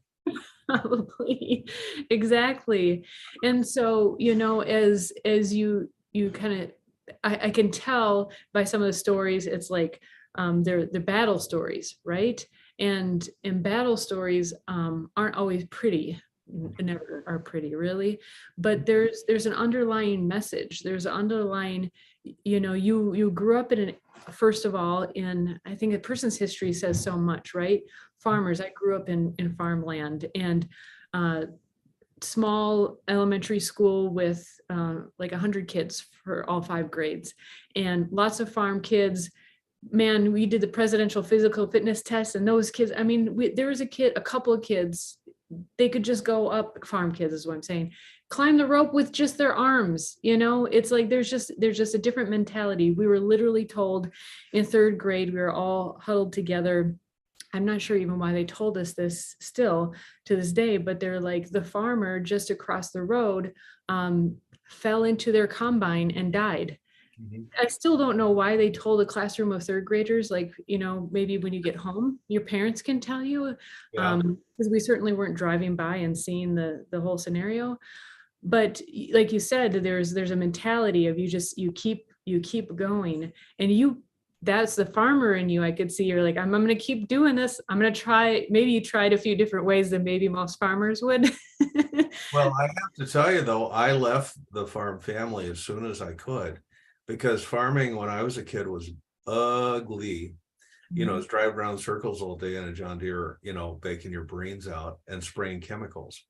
Probably. Exactly. And so, as you kind of, I can tell by some of the stories, it's like they're battle stories, right? And battle stories aren't always pretty. Never are pretty, really. But there's an underlying message. There's an underlying, you grew up first of all, I think a person's history says so much, right? Farmers. I grew up in farmland, and small elementary school with like 100 kids for all 5 grades, and lots of farm kids. Man, we did the presidential physical fitness test, and those kids, I mean, there was a couple of kids they could just go up, farm kids is what I'm saying, climb the rope with just their arms. It's like there's just a different mentality. We were literally told in third grade, we were all huddled together. I'm not sure even why they told us this still to this day, but they're like, the farmer just across the road fell into their combine and died. I still don't know why they told a classroom of third graders, like, maybe when you get home, your parents can tell you, Yeah. because we certainly weren't driving by and seeing the whole scenario. But like you said, there's a mentality of you keep going, and that's the farmer in you. I could see you're like, I'm going to keep doing this. I'm going to try. Maybe you tried a few different ways than maybe most farmers would. Well, I have to tell you though, I left the farm family as soon as I could, because farming when I was a kid was ugly. It's driving around in circles all day in a John Deere, baking your brains out and spraying chemicals.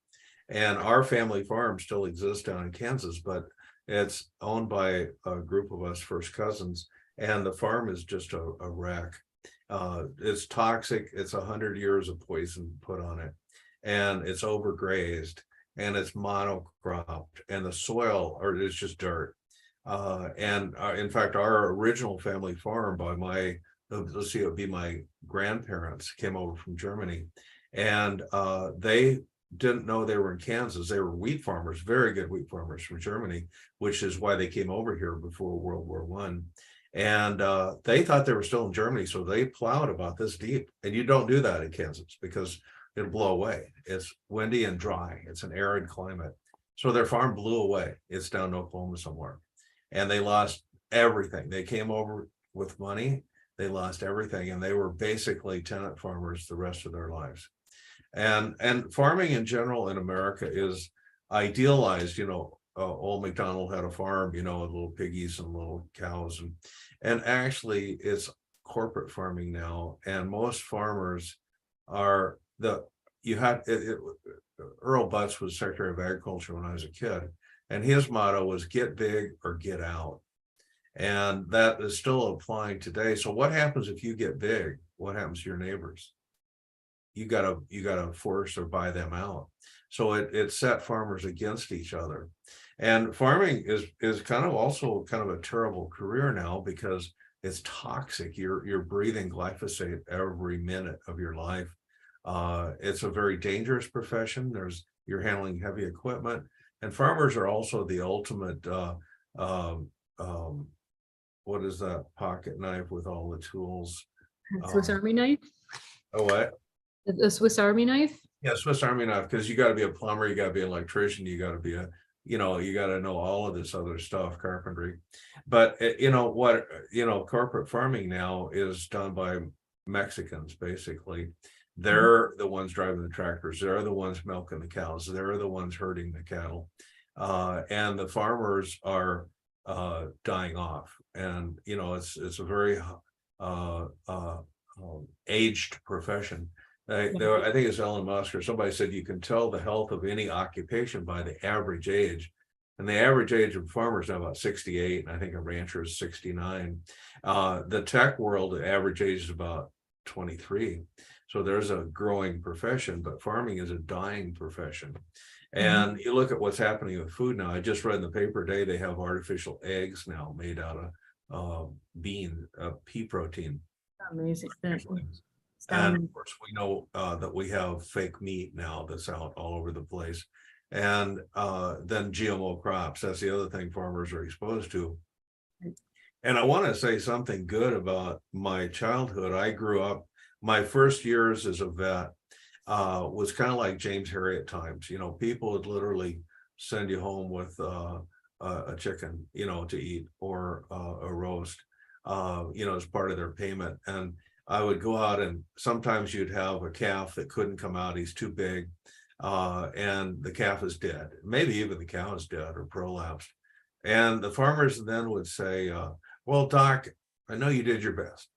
And our family farm still exists down in Kansas, but it's owned by a group of us first cousins, and the farm is just a wreck. It's toxic. It's 100 years of poison put on it, and it's overgrazed, and it's monocropped, and the soil, or it's just dirt. And in fact, our original family farm let's see, it would be my grandparents came over from Germany, and they didn't know they were in Kansas. They were wheat farmers, very good wheat farmers from Germany, which is why they came over here before World War I. And they thought they were still in Germany, so they plowed about this deep. And you don't do that in Kansas because it'll blow away. It's windy and dry. It's an arid climate. So their farm blew away. It's down in Oklahoma somewhere. And they lost everything. They came over with money. They lost everything. And they were basically tenant farmers the rest of their lives. And farming in general in America is idealized. Old MacDonald had a farm, with little piggies and little cows, and actually it's corporate farming now. And most farmers are Earl Butz was Secretary of Agriculture when I was a kid, and his motto was get big or get out. And that is still applying today. So what happens if you get big? What happens to your neighbors? You gotta force or buy them out. So it set farmers against each other. And farming is kind of also kind of a terrible career now because it's toxic. You're breathing glyphosate every minute of your life. It's a very dangerous profession. You're handling heavy equipment, and farmers are also the ultimate what is that pocket knife with all the tools? Swiss Army knife. Oh, what? The Swiss Army knife. Yeah, Swiss Army knife, because you got to be a plumber, you got to be an electrician, you got to be you got to know all of this other stuff, carpentry. But corporate farming now is done by Mexicans, basically. They're the ones driving the tractors. They're the ones milking the cows. They're the ones herding the cattle. And the farmers are dying off. And, it's a very aged profession. I think it's Elon Musk or somebody said you can tell the health of any occupation by the average age. And the average age of farmers is about 68, and I think a rancher is 69. The tech world, the average age is about 23. So there's a growing profession, but farming is a dying profession. And you look at what's happening with food now. I just read in the paper today, they have artificial eggs now made out of pea protein. Amazing. And of course, we know that we have fake meat now that's out all over the place. And then GMO crops. That's the other thing farmers are exposed to. And I want to say something good about my childhood. I grew up, my first years as a vet was kind of like James Harriet times. People would literally send you home with a chicken, to eat, or a roast, as part of their payment. And I would go out, and sometimes you'd have a calf that couldn't come out. He's too big. And the calf is dead. Maybe even the cow is dead or prolapsed. And the farmers then would say, well, Doc, I know you did your best,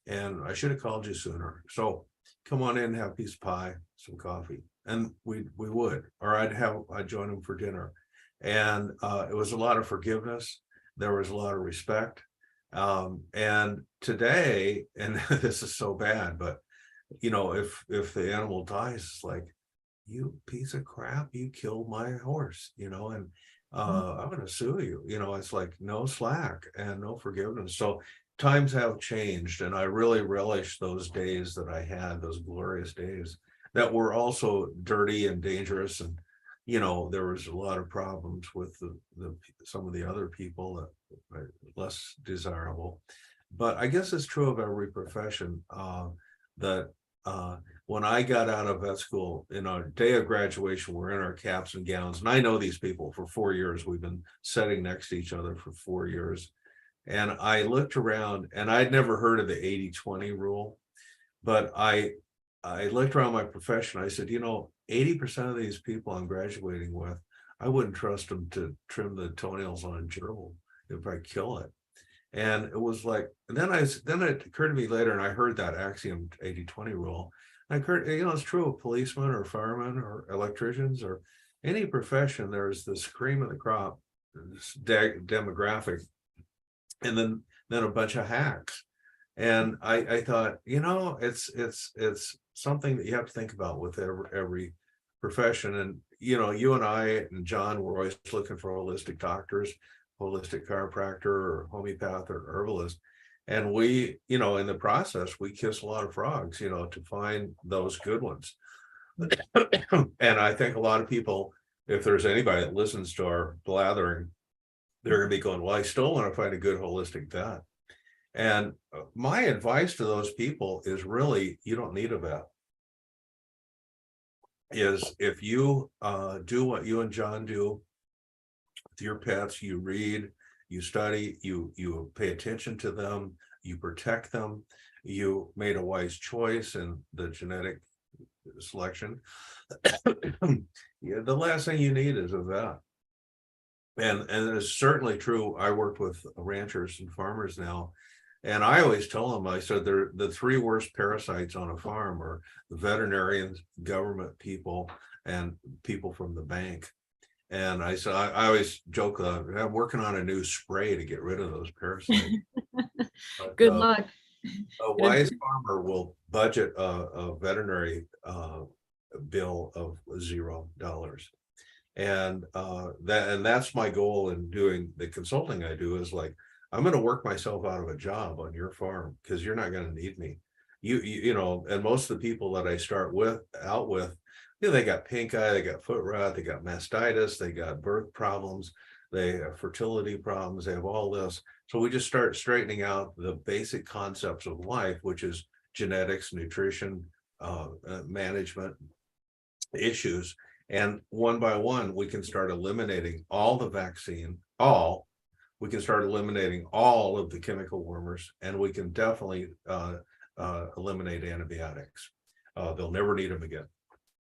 and I should have called you sooner. So come on in and have a piece of pie, some coffee. And we would, or I'd join them for dinner. And it was a lot of forgiveness. There was a lot of respect. And today, and this is so bad, but if the animal dies, it's like, you piece of crap, you killed my horse, and I'm going to sue you. It's like no slack and no forgiveness. So times have changed, and I really relish those days that I had, those glorious days that were also dirty and dangerous. And, there was a lot of problems with some of the other people that are less desirable. But I guess it's true of every profession, that when I got out of vet school, in our day of graduation, we're in our caps and gowns. And I know these people for 4 years. We've been sitting next to each other for 4 years. And I looked around, and I'd never heard of the 80-20 rule, but I looked around my profession. I said, 80% of these people I'm graduating with, I wouldn't trust them to trim the toenails on a gerbil if I kill it. And it was like, and then it occurred to me later, and I heard that axiom 80-20 rule. I heard, it's true of policemen or firemen or electricians or any profession. There's this cream of the crop, this demographic, and then a bunch of hacks. And I thought, it's something that you have to think about with every profession. And you and I and John were always looking for holistic doctors, holistic chiropractor or homeopath or herbalist. And we, in the process, we kiss a lot of frogs, to find those good ones. And I think a lot of people, if there's anybody that listens to our blathering, they're going to be going, well, I still want to find a good holistic vet. And my advice to those people is really, you don't need a vet. Is if you do what you and John do with your pets, you read, you study, you pay attention to them, you protect them, you made a wise choice in the genetic selection. Yeah, the last thing you need is a vet. And it's certainly true. I work with ranchers and farmers now, and I always tell them, I said, they're the three worst parasites on a farm are the veterinarians, government people, and people from the bank. And I said, I always joke that I'm working on a new spray to get rid of those parasites. But, Good luck. a wise farmer will budget a veterinary bill of $0. And that's my goal in doing the consulting I do, is like, I'm going to work myself out of a job on your farm because you're not going to need me. And most of the people that I start out with, they got pink eye, they got foot rot, they got mastitis, they got birth problems, they have fertility problems, they have all this. So we just start straightening out the basic concepts of life, which is genetics, nutrition, management issues. And one by one, we can start eliminating all the vaccine, we can start eliminating all of the chemical warmers, and we can definitely eliminate antibiotics. They'll never need them again.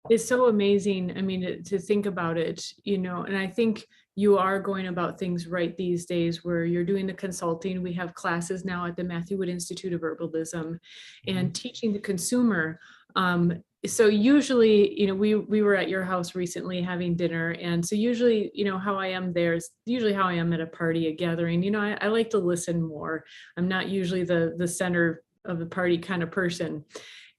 It's so amazing. I mean, to think about it, and I think you are going about things right these days where you're doing the consulting. We have classes now at the Matthew Wood Institute of Herbalism and teaching the consumer. So usually, we were at your house recently having dinner. And so usually, how I am there is usually how I am at a party, a gathering. I like to listen more. I'm not usually the center of the party kind of person.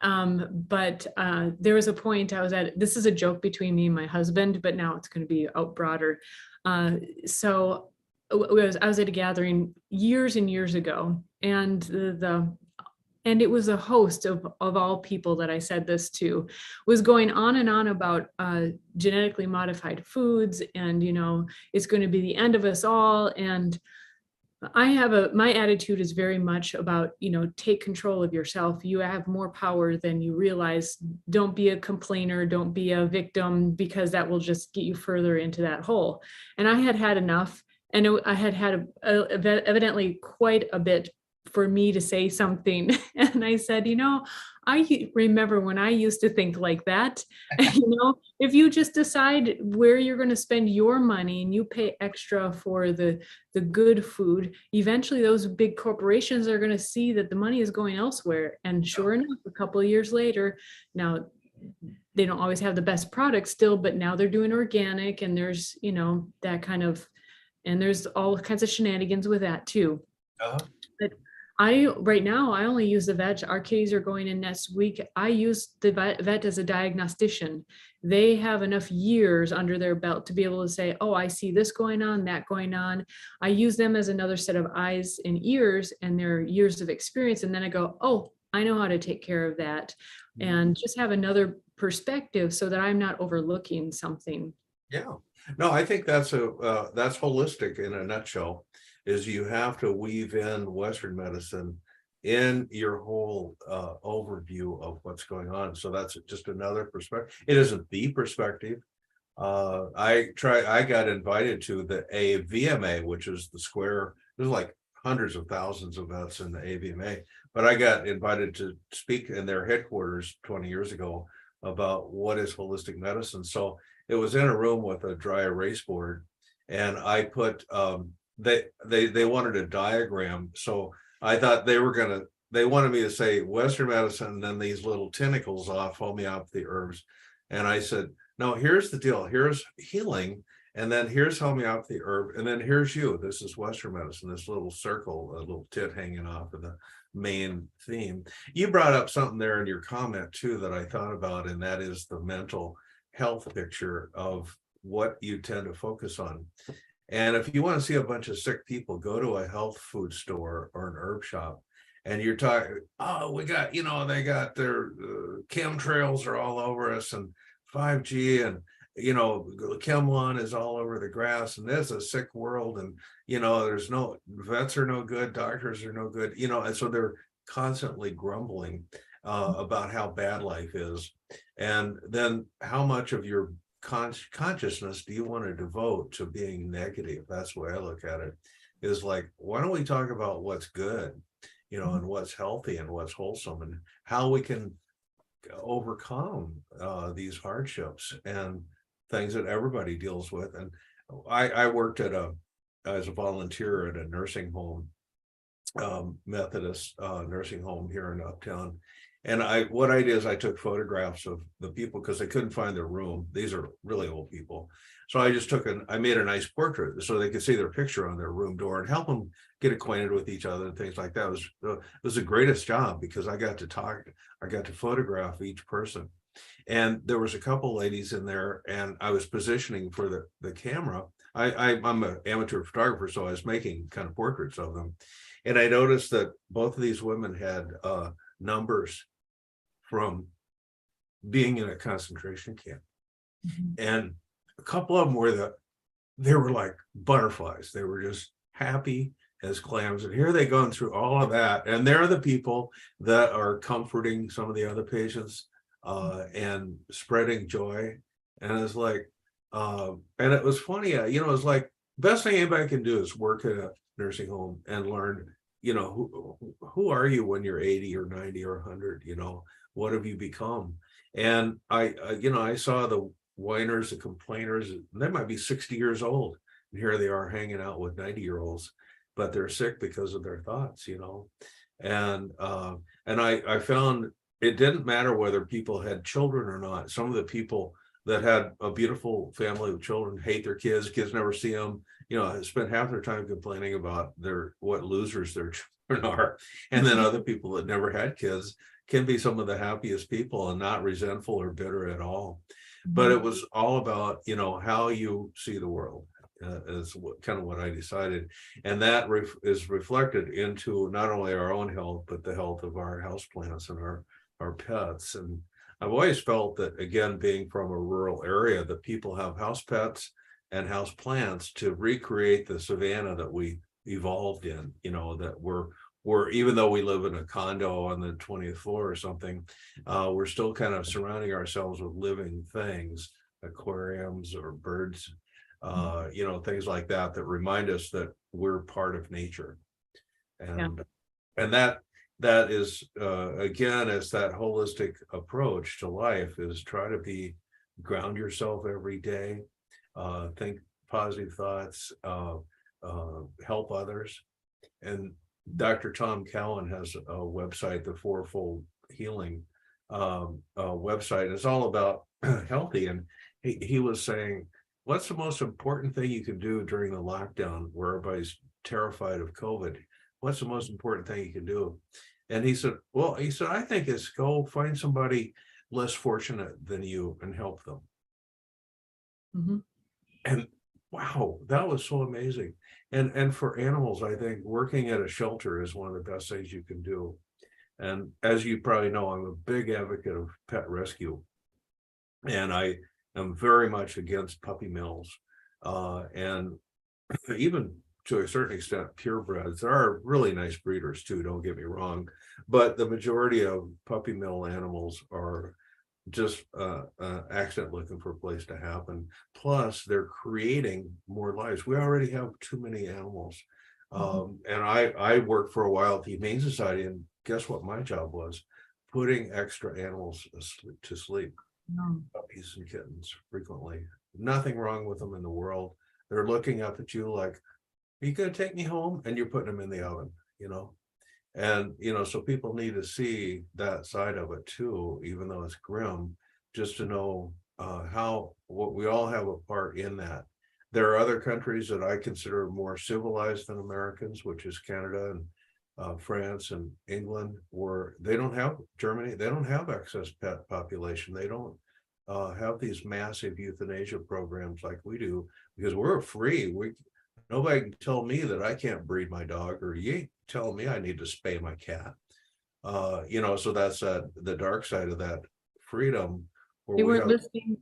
But there was a point I was at, this is a joke between me and my husband, but now it's going to be out broader. So I was at a gathering years and years ago, and and it was a host of all people that I said this to was going on and on about genetically modified foods, and it's going to be the end of us all. And my attitude is very much about, take control of yourself. You have more power than you realize. Don't be a complainer. Don't be a victim, because that will just get you further into that hole. And I had enough. And I had evidently quite a bit for me to say something. And I said, I remember when I used to think like that. If you just decide where you're going to spend your money and you pay extra for the good food, eventually those big corporations are going to see that the money is going elsewhere. And sure enough, a couple of years later, now they don't always have the best products still, but now they're doing organic, and there's, that kind of, and there's all kinds of shenanigans with that too. But Right now, I only use the vet. Our kitties are going in next week. I use the vet as a diagnostician. They have enough years under their belt to be able to say, oh, I see this going on, that going on. I use them as another set of eyes and ears and their years of experience. And then I go, oh, I know how to take care of that. And just have another perspective so that I'm not overlooking something. Yeah, no, I think that's that's holistic in a nutshell, is you have to weave in Western medicine in your whole overview of what's going on. So that's just another perspective. It isn't the perspective. I got invited to the AVMA, which is the square. There's like hundreds of thousands of vets in the AVMA, but I got invited to speak in their headquarters 20 years ago about what is holistic medicine. So it was in a room with a dry erase board, and I put they wanted a diagram. So I thought they wanted me to say Western medicine and then these little tentacles off homeopathy herbs. And I said, no, here's the deal. Here's healing, and then here's homeopathy herb, and then here's you. This is Western medicine, this little circle, a little tit hanging off of the main theme. You brought up something there in your comment too that I thought about, and that is the mental health picture of what you tend to focus on. And if you want to see a bunch of sick people, go to a health food store or an herb shop, and you're talking, oh, we got, they got their chemtrails are all over us, and 5G, and Chemlon is all over the grass, and there's a sick world, and there's no vets are no good, doctors are no good, and so they're constantly grumbling about how bad life is. And then how much of your consciousness do you want to devote to being negative? That's the way I look at it, is like, why don't we talk about what's good, and what's healthy and what's wholesome, and how we can overcome these hardships and things that everybody deals with. And I worked as a volunteer at a nursing home, Methodist nursing home here in Uptown. And what I did is I took photographs of the people because they couldn't find their room. These are really old people. So I made a nice portrait so they could see their picture on their room door and help them get acquainted with each other and things like that. It was the greatest job because I got to photograph each person. And there was a couple ladies in there, and I was positioning for the camera. I'm an amateur photographer, so I was making kind of portraits of them. And I noticed that both of these women had numbers from being in a concentration camp. And a couple of them they were like butterflies. They were just happy as clams. And here they gone through all of that. And they're the people that are comforting some of the other patients and spreading joy. And it's like, and it was funny, it was like, best thing anybody can do is work at a nursing home and learn, who are you when you're 80 or 90 or 100, what have you become? And I saw the whiners, the complainers, they might be 60 years old. And here they are hanging out with 90-year-olds, but they're sick because of their thoughts, And I found it didn't matter whether people had children or not. Some of the people that had a beautiful family with children hate their kids never see them, spend half their time complaining about what losers their children are. And then other people that never had kids can be some of the happiest people and not resentful or bitter at all. But it was all about, how you see the world is kind of what I decided. And that is reflected into not only our own health, but the health of our houseplants and our pets. And I've always felt that, again, being from a rural area, that people have house pets and house plants to recreate the savanna that we evolved in, that we're even though we live in a condo on the 20th floor or something, we're still kind of surrounding ourselves with living things, aquariums or birds, things like that remind us that we're part of nature. And that is, again, is that holistic approach to life, is try to ground yourself every day, think positive thoughts, help others. And Dr. Tom Cowan has a website, the Fourfold Healing website. It's all about healthy. And he was saying, what's the most important thing you can do during the lockdown where everybody's terrified of COVID? what's the most important thing you can do? And he said, well, I think it's go find somebody less fortunate than you and help them. Mhm. And wow, that was so amazing. And for animals, I think working at a shelter is one of the best things you can do. And as you probably know, I'm a big advocate of pet rescue. And I am very much against puppy mills. And even to a certain extent, purebreds. There are really nice breeders too, don't get me wrong. But the majority of puppy mill animals are just accident looking for a place to happen. Plus, they're creating more lives. We already have too many animals. And I worked for a while at the Humane Society, and guess what my job was? Putting extra animals to sleep, No. puppies and kittens frequently. Nothing wrong with them in the world. They're looking up at you like, are you going to take me home? And you're putting them in the oven, you know? And, so people need to see that side of it too, even though it's grim, just to know what we all have a part in that. There are other countries that I consider more civilized than Americans, which is Canada and France and England, where they don't have Germany, they don't have excess pet population. They don't have these massive euthanasia programs like we do, because we're free. Nobody can tell me that I can't breed my dog, or you ain't telling me I need to spay my cat. So that's the dark side of that freedom. They Where we weren't have, listening.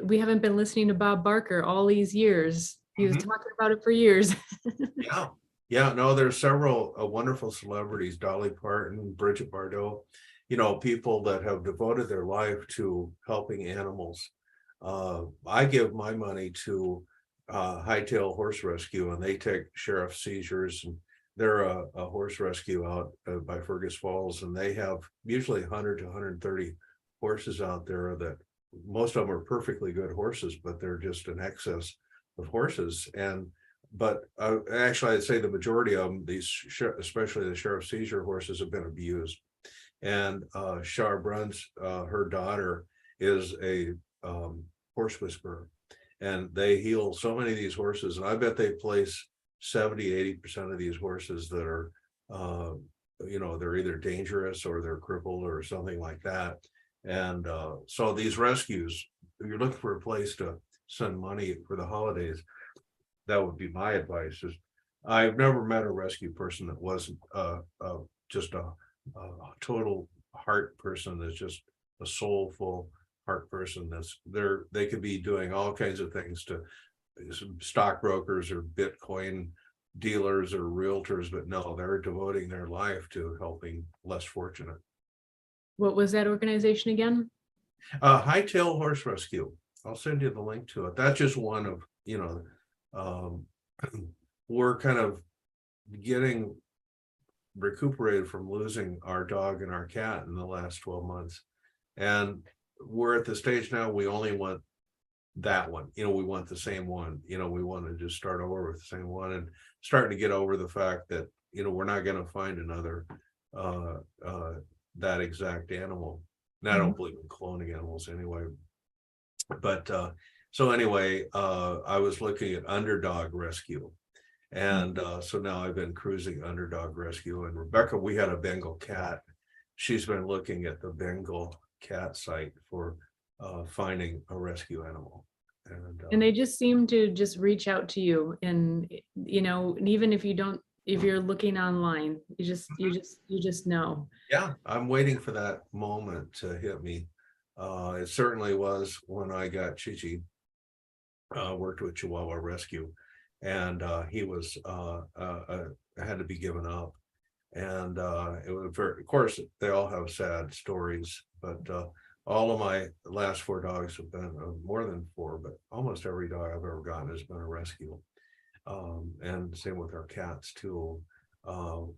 We haven't been listening to Bob Barker all these years. He was Mhm. talking about it for years. Yeah, yeah, no, there's several wonderful celebrities, Dolly Parton, Bridget Bardot, people that have devoted their life to helping animals. I give my money to Hightail Horse Rescue, and they take sheriff seizures, and they're a horse rescue out by Fergus Falls, and they have usually 100 to 130 horses out there that most of them are perfectly good horses, but they're just an excess of horses. But actually, I'd say the majority of them, especially the sheriff seizure horses, have been abused. And Char Bruns, her daughter, is a horse whisperer, and they heal so many of these horses. And I bet they place 70-80% of these horses that are, they're either dangerous or they're crippled or something like that. And so these rescues, if you're looking for a place to send money for the holidays, that would be my advice. Is I've never met a rescue person that wasn't just a total heart person. That's just a soulful heart person. They could be doing all kinds of things to stockbrokers or Bitcoin dealers or realtors, but no, they're devoting their life to helping less fortunate. What was that organization again? Hightail Horse Rescue. I'll send you the link to it. That's just one of, um, we're kind of getting recuperated from losing our dog and our cat in the last 12 months. And we're at the stage now, we only want that one, we want the same one, we want to just start over with the same one, and starting to get over the fact that, we're not going to find another that exact animal. And I don't believe in cloning animals anyway. But so anyway, I was looking at Underdog Rescue. And so now I've been cruising Underdog Rescue. And Rebecca, we had a Bengal cat. She's been looking at the Bengal cat site for finding a rescue animal. And they just seem to just reach out to you. And, even if you're looking online, you just know. Yeah, I'm waiting for that moment to hit me. It certainly was when I got Chichi, worked with Chihuahua Rescue, and he was had to be given up. And it was of course, they all have sad stories, but all of my last 4 dogs have been more than 4, but almost every dog I've ever gotten has been a rescue. And same with our cats too.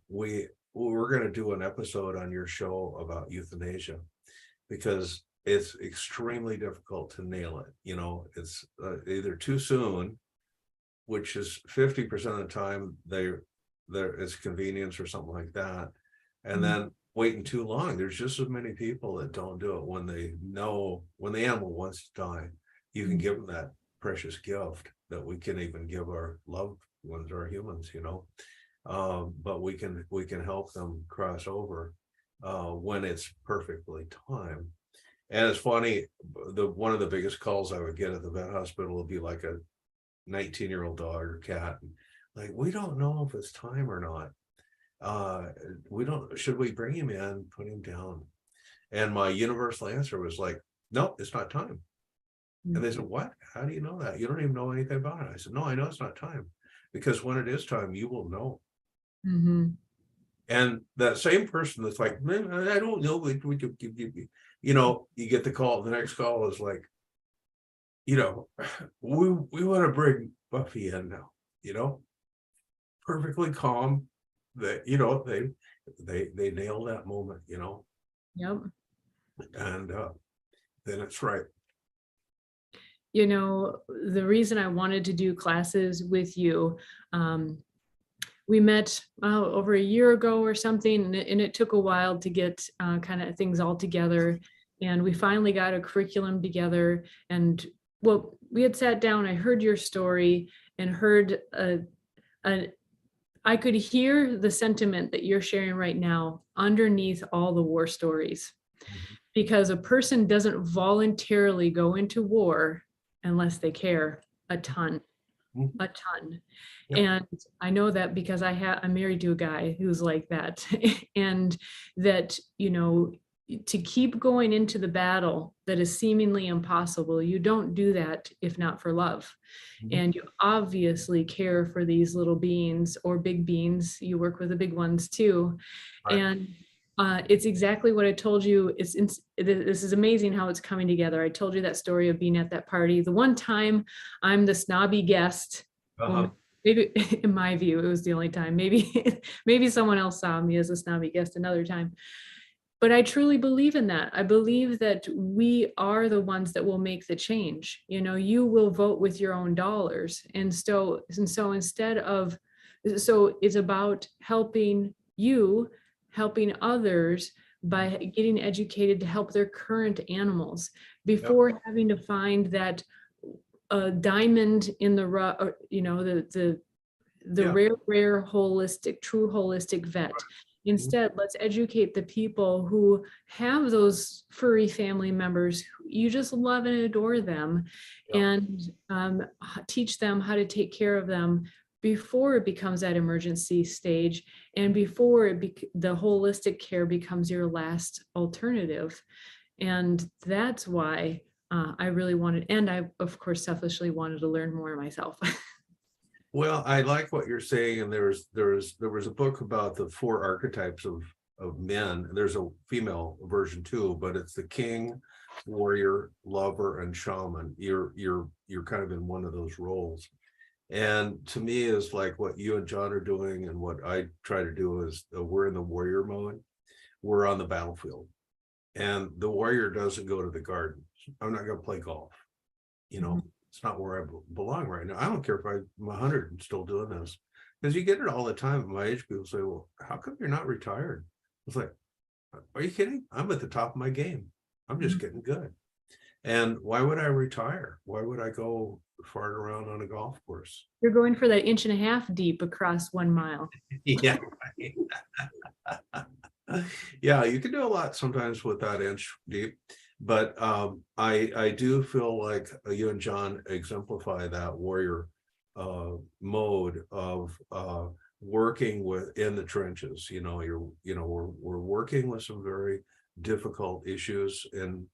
We're going to do an episode on your show about euthanasia, because it's extremely difficult to nail it. It's either too soon, which is 50% of the time it's convenience or something like that, and then waiting too long. There's just as many people that don't do it when they know when the animal wants to die. You can give them that precious gift that we can even give our loved ones, our humans. but we can help them cross over when it's perfectly timed. And it's funny, one of the biggest calls I would get at the vet hospital would be like a 19-year-old dog or cat. Like, we don't know if it's time or not. Should we bring him in, put him down? And my universal answer was like, no, it's not time. Mm-hmm. And they said, what? How do you know that? You don't even know anything about it. I said, no, I know it's not time, because when it is time, you will know. Mm-hmm. And that same person that's like, I don't know, you know, you get the call. The next call is like, you know, we want to bring Buffy in now, you know, perfectly calm. That, you know, they nail that moment, you know. Yep. And then it's right. You know, the reason I wanted to do classes with you, we met over a year ago or something, and it took a while to get kind of things all together. And we finally got a curriculum together. And well, we had sat down, I heard your story and heard I could hear the sentiment that you're sharing right now underneath all the war stories. Mhm. Because a person doesn't voluntarily go into war unless they care a ton. Mhm. A ton. Yep. And I know that because I'm married to a guy who's like that. And that, you know, to keep going into the battle that is seemingly impossible, you don't do that if not for love. Mhm. And you obviously care for these little beings or big beings. You work with the big ones too. Right. And it's exactly what I told you. This is amazing how it's coming together. I told you that story of being at that party. The one time I'm the snobby guest, well, maybe in my view, it was the only time. Maybe someone else saw me as a snobby guest another time. But I truly believe in that. I believe that we are the ones that will make the change. You know, you will vote with your own dollars. And so instead of, so it's about helping you, helping others by getting educated to help their current animals before having to find that diamond in the rough, you know, the rare holistic, true holistic vet. Instead, let's educate the people who have those furry family members. You just love and adore them, and teach them how to take care of them before it becomes that emergency stage, and before the holistic care becomes your last alternative. And that's why I really wanted, and I, of course, selfishly wanted to learn more myself. Well, I like what you're saying, and there was a book about the 4 archetypes of men. There's a female version too, but it's the king, warrior, lover, and shaman. You're kind of in one of those roles. And to me, is like what you and John are doing, and what I try to do is we're in the warrior mode. We're on the battlefield, and the warrior doesn't go to the garden. I'm not going to play golf, you know. It's not where I belong right now. I don't care if I'm 100 and still doing this, because you get it all the time. At my age, people say, well, how come you're not retired? It's like, are you kidding? I'm at the top of my game. I'm just getting good. And why would I retire? Why would I go fart around on a golf course? You're going for that 1.5 inches deep across 1 mile. Yeah. Yeah, you can do a lot sometimes with that inch deep. But I do feel like you and John exemplify that warrior mode of working in the trenches. You know, we're working with some very difficult issues in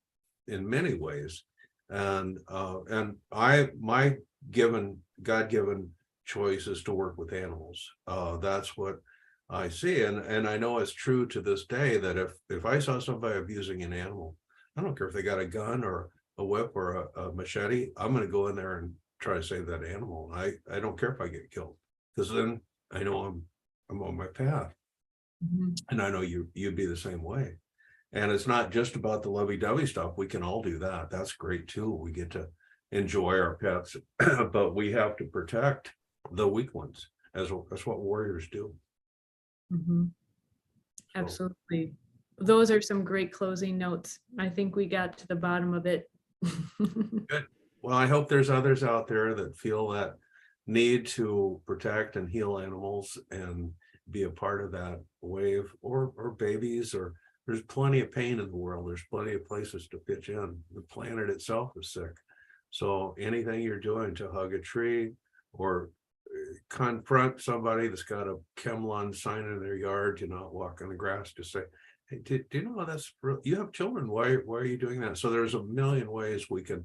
many ways, and my God-given choice is to work with animals. That's what I see, and I know it's true to this day that if I saw somebody abusing an animal, I don't care if they got a gun or a whip or a machete, I'm going to go in there and try to save that animal. I don't care if I get killed, because then I know I'm on my path. And I know you'd be the same way. And it's not just about the lovey-dovey stuff. We can all do that. That's great too. We get to enjoy our pets, but we have to protect the weak ones. That's what warriors do. Absolutely. Those are some great closing notes. I think we got to the bottom of it. Good. Well, I hope there's others out there that feel need to protect and heal animals and be a part of that wave, or babies, or there's plenty of pain in the world. There's plenty of places to pitch in. The planet itself is sick. So anything you're doing to hug a tree or confront somebody that's got a Chemlon sign in their yard, not walk on the grass, just say, hey, do you know that's real? You have children. Why are you doing that? So there's a million ways we can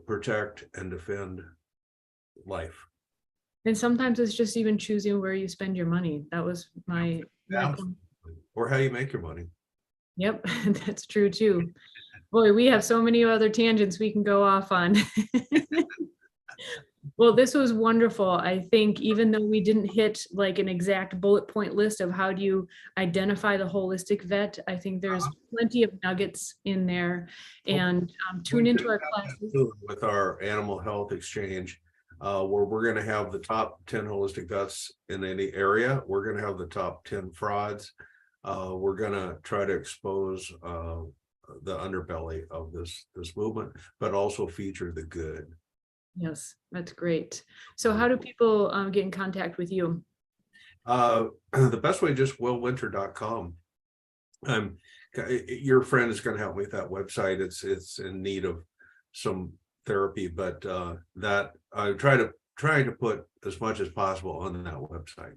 protect and defend life. And sometimes it's just even choosing where you spend your money. That was my point. Or how you make your money. Yep, that's true too. Boy, we have so many other tangents we can go off on. Well, this was wonderful. I think even though we didn't hit like an exact bullet point list of how do you identify the holistic vet, I think there's plenty of nuggets in there. And tune into our classes. With our animal health exchange, where we're going to have the top 10 holistic vets in any area. We're going to have the top 10 frauds. We're going to try to expose the underbelly of this movement, but also feature the good. Yes, that's great. So how do people get in contact with you? The best way, just willwinter.com. Your friend is going to help me with that website. It's in need of some therapy, but that I trying to put as much as possible on that website.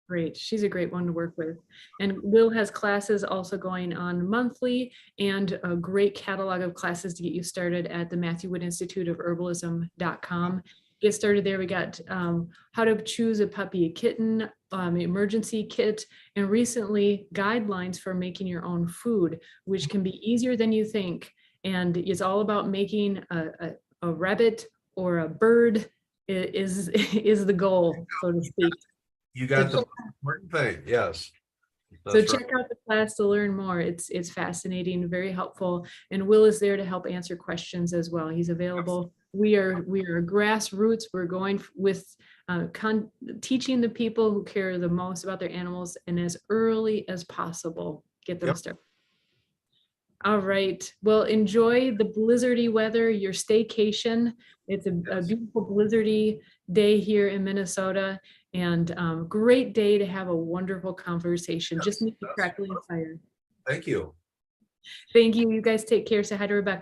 Great. She's a great one to work with. And Will has classes also going on monthly, and a great catalog of classes to get you started at the Matthew Wood Institute of Herbalism.com. Get started there. We got how to choose a puppy, a kitten, emergency kit, and recently guidelines for making your own food, which can be easier than you think. And it's all about making a rabbit or a bird is the goal, so to speak. You got the important thing, yes. So check out the class to learn more. It's fascinating, very helpful, and Will is there to help answer questions as well. He's available. We are grassroots. We're going with teaching the people who care the most about their animals, and as early as possible, get them started. All right. Well, enjoy the blizzardy weather, your staycation. It's a beautiful blizzardy day here in Minnesota, and great day to have a wonderful conversation. Just need to crackling fire. Thank you. Thank you. You guys take care. Say hi to Rebecca.